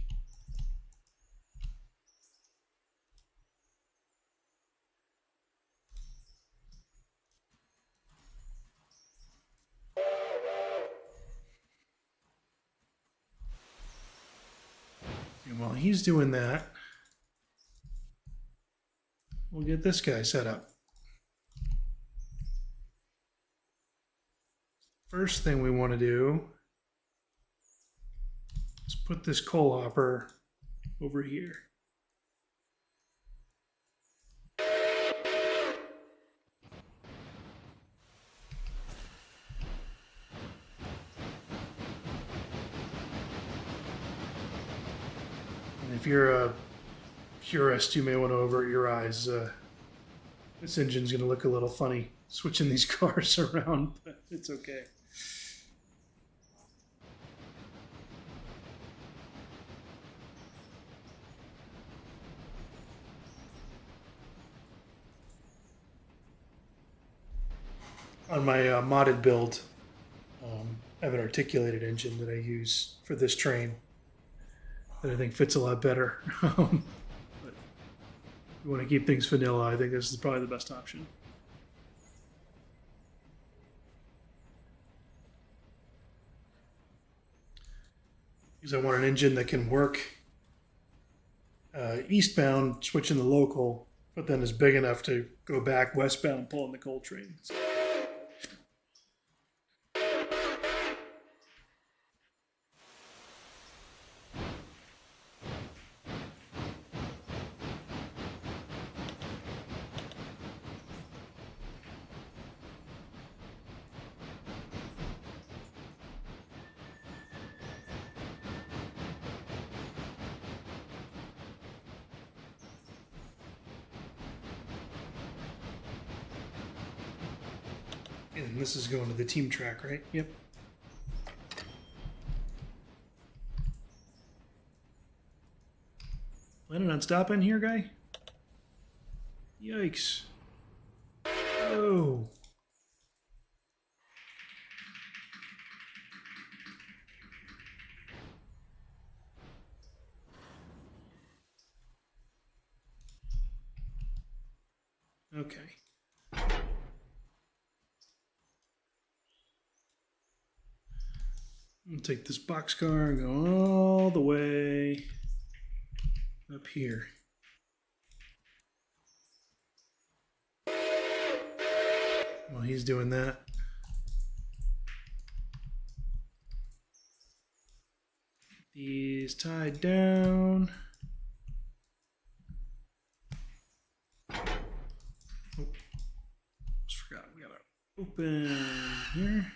And while he's doing that, we'll get this guy set up. First thing we want to do is put this coal hopper over here. And if you're a purist, you may want to avert your eyes. This engine's going to look a little funny switching these cars around, but it's okay. On my modded build, I have an articulated engine that I use for this train that I think fits a lot better. But if you want to keep things vanilla, I think this is probably the best option. Because I want an engine that can work eastbound, switching the local, but then is big enough to go back westbound, pulling the coal train. So. And this is going to the team track, right? Yep. Planning on stopping here, guy? Yikes. Oh. Okay. I'll take this boxcar and go all the way up here. While he's doing that, these tied down. Oh, just forgot. We gotta open here.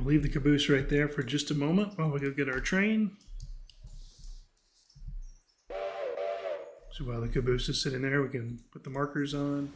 we'll leave the caboose right there for just a moment while we go get our train. So while the caboose is sitting there, we can put the markers on.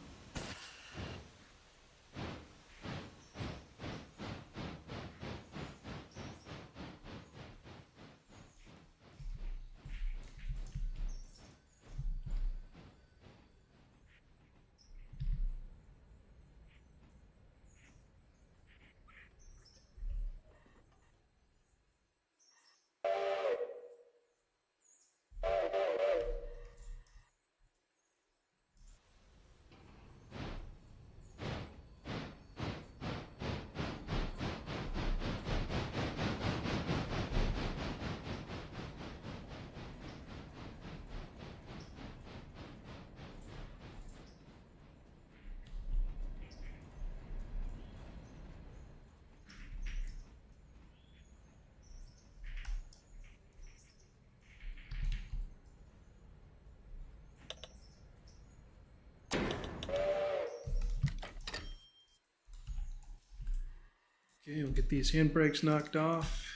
Okay, we'll get these handbrakes knocked off.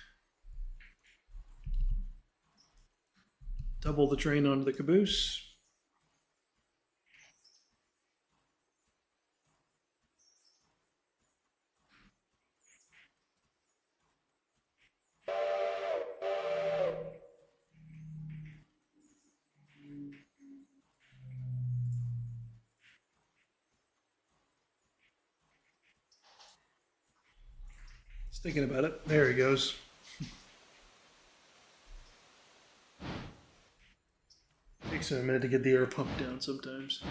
Double the train onto the caboose. Just thinking about it. There he goes. Takes a minute to get the air pump down sometimes.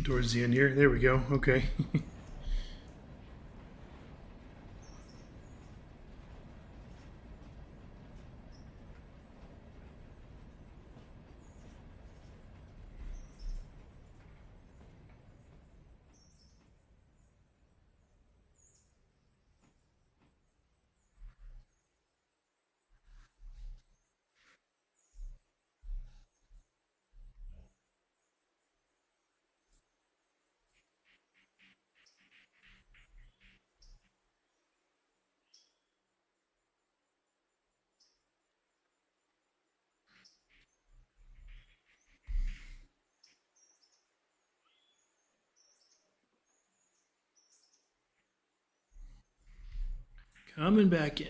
Towards the end here. There we go. Okay. Coming back in.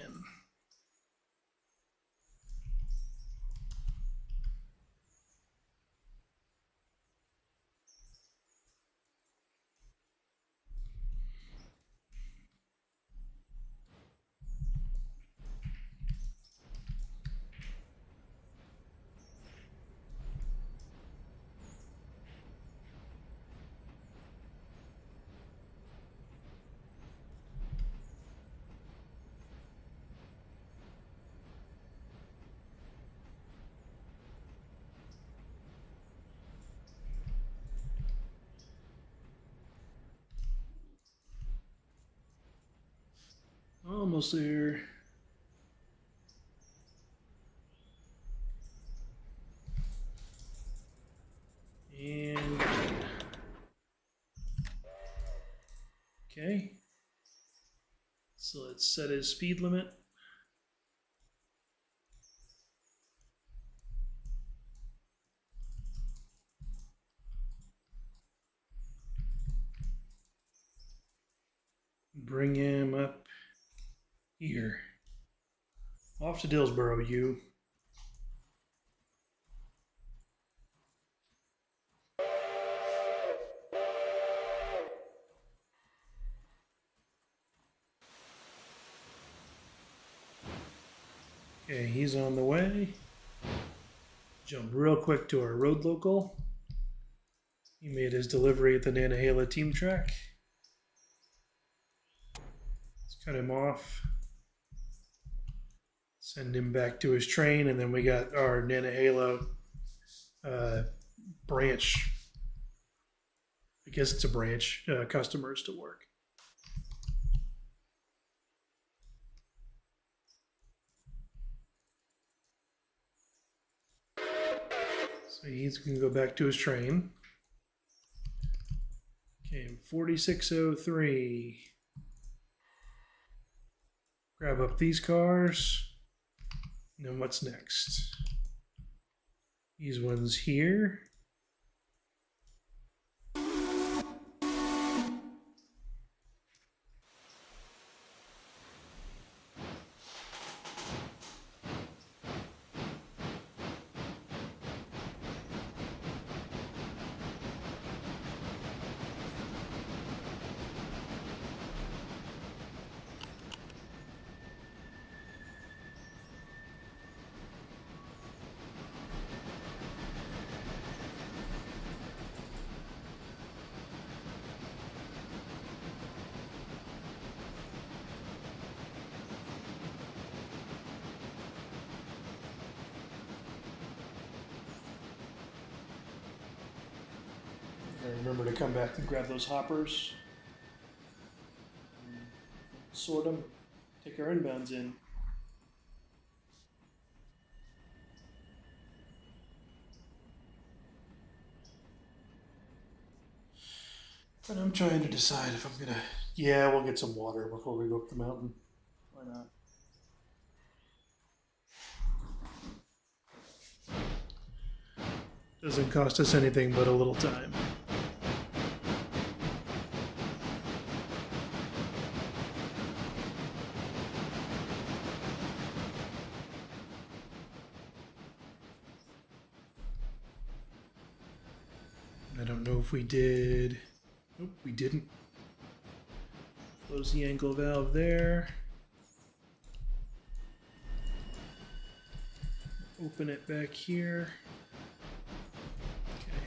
Almost there. And okay. So let's set his speed limit. bring him up here. Off to Dillsboro, you. Okay, he's on the way. Jump real quick to our road local. He made his delivery at the Nantahala team track. Let's cut him off. Send him back to his train, and then we got our Nantahala branch. I guess it's a branch, customers to work. So he's going to go back to his train. Okay, 4603. Grab up these cars. And then what's next? These ones here. Remember to come back and grab those hoppers. Sort them. Take our inbounds in. But I'm trying to decide if I'm gonna... Yeah, we'll get some water before we go up the mountain. Why not? Doesn't cost us anything but a little time. I don't know if we did. Nope, we didn't. Close the ankle valve there. Open it back here. Okay.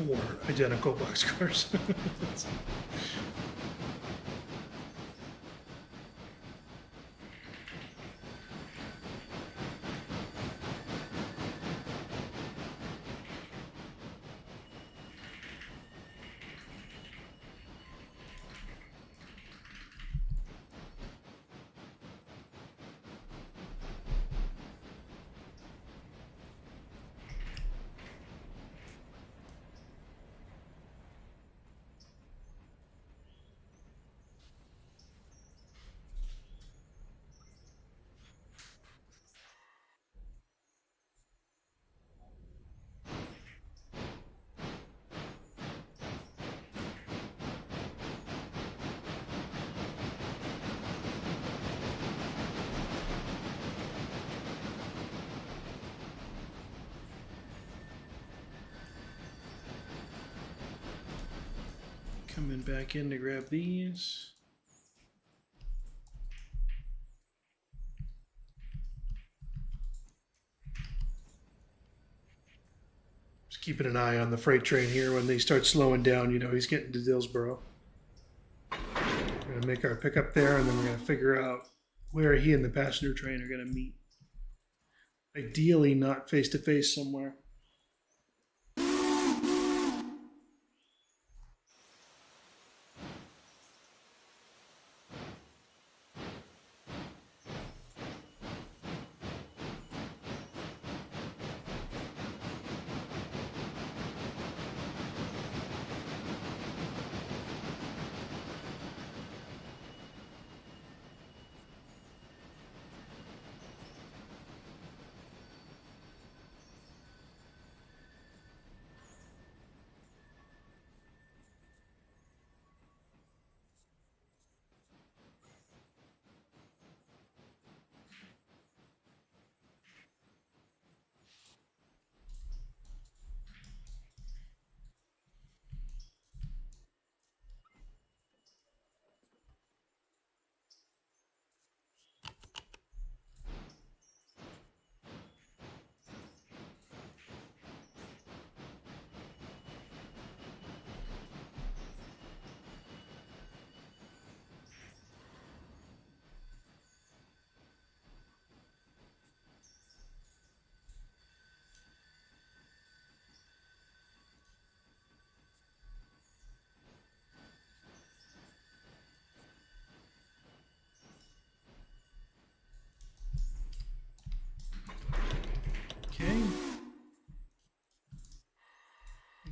Four identical boxcars. Coming back in to grab these. Just keeping an eye on the freight train here. When they start slowing down, you know, he's getting to Dillsboro. We're going to make our pickup there, and then we're going to figure out where he and the passenger train are going to meet. Ideally not face to face somewhere.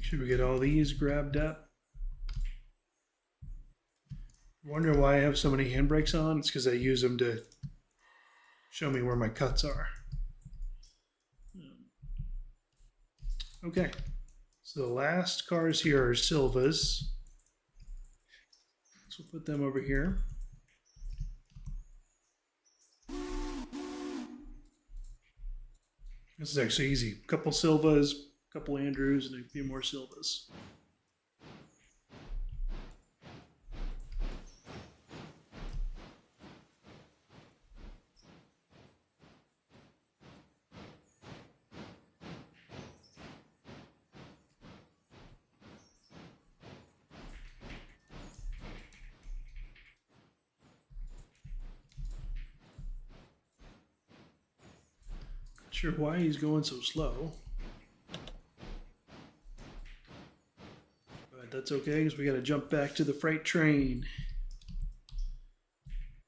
sure we get all these grabbed up. Wonder why I have so many handbrakes on. It's because I use them to show me where my cuts are. Okay, so the last cars here are Sylvas. So we'll put them over here. This is actually easy. A couple Sylvas, a couple Andrews, and a few more Sylvas. Not sure why he's going so slow. But that's okay, because we got to jump back to the freight train.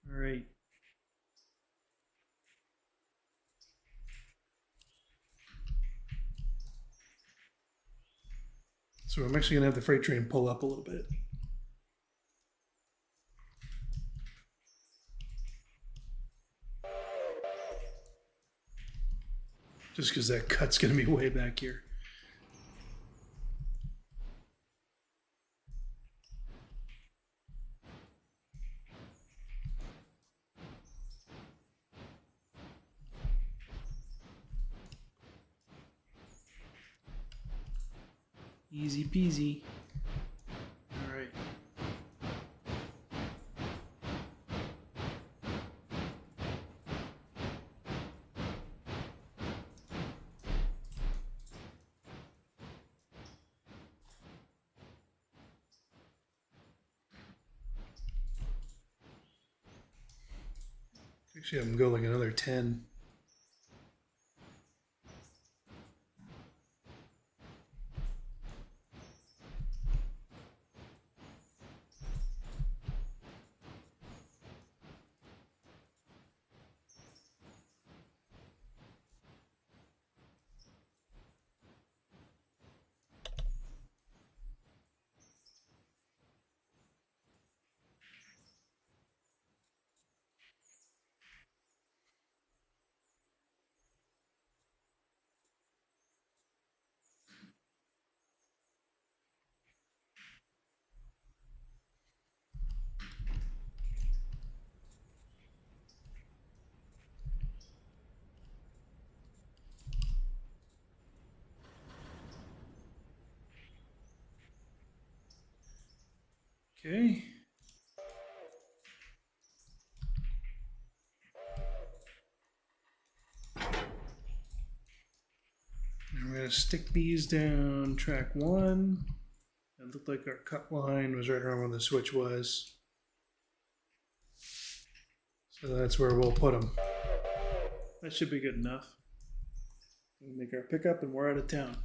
All right. So I'm actually going to have the freight train pull up a little bit. Just because that cut's going to be way back here. Easy peasy. All right. Actually, have them go like another 10. Okay. Now we're going to stick these down track 1. It looked like our cut line was right around where the switch was. So that's where we'll put them. That should be good enough. We'll make our pickup and we're out of town.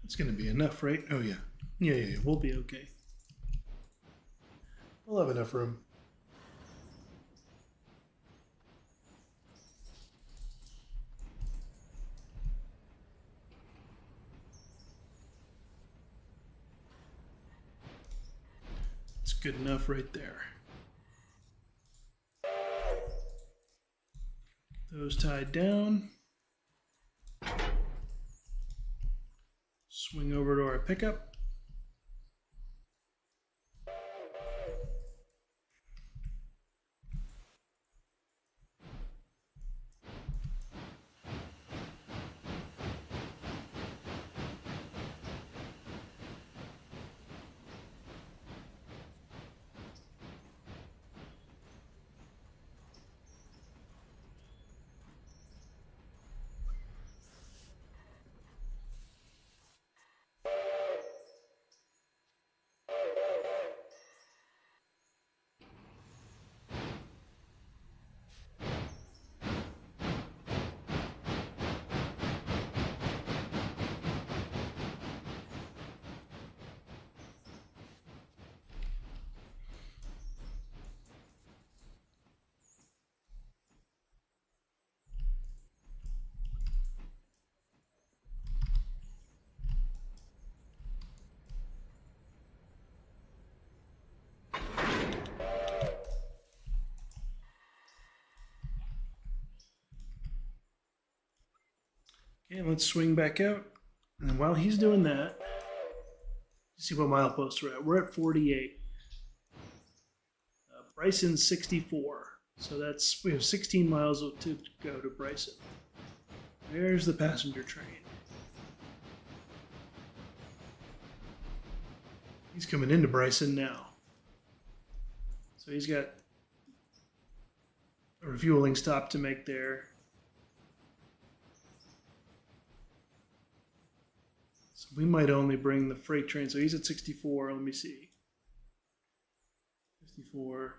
It's going to be enough, right? Oh, yeah. Yeah, we'll be okay. We'll have enough room. good enough right there. Those tied down. Swing over to our pickup. Okay, let's swing back out. And while he's doing that, see what mileposts we're at. We're at 48. Bryson's 64. So we have 16 miles to go to Bryson. There's the passenger train. He's coming into Bryson now. So he's got a refueling stop to make there. So we might only bring the freight train. So he's at 64. Let me see. 54.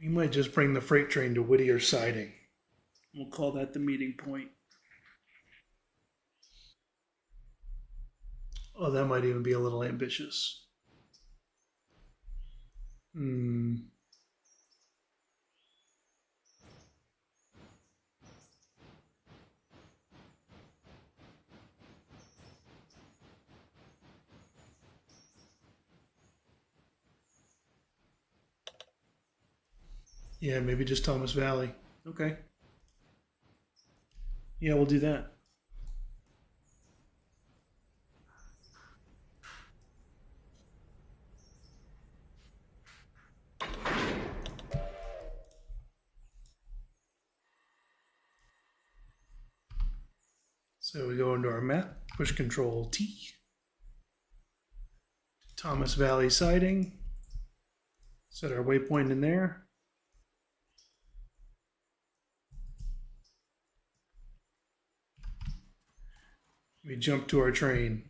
We might just bring the freight train to Whittier Siding. We'll call that the meeting point. Oh, that might even be a little ambitious. Yeah, maybe just Thomas Valley. Okay. Yeah, we'll do that. So we go into our map, push Control T. Thomas Valley Siding. Set our waypoint in there. We jump to our train.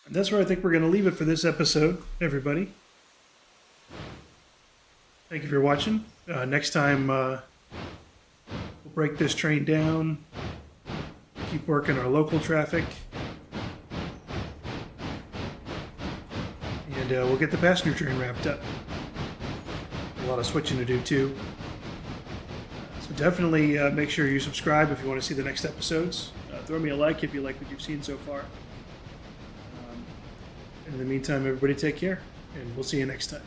And that's where I think we're going to leave it for this episode, everybody. Thank you for watching. Next time, we'll break this train down, keep working our local traffic, and we'll get the passenger train wrapped up. A lot of switching to do too. So definitely make sure you subscribe if you want to see the next episodes. Throw me a like if you like what you've seen so far. And in the meantime, everybody take care, and we'll see you next time.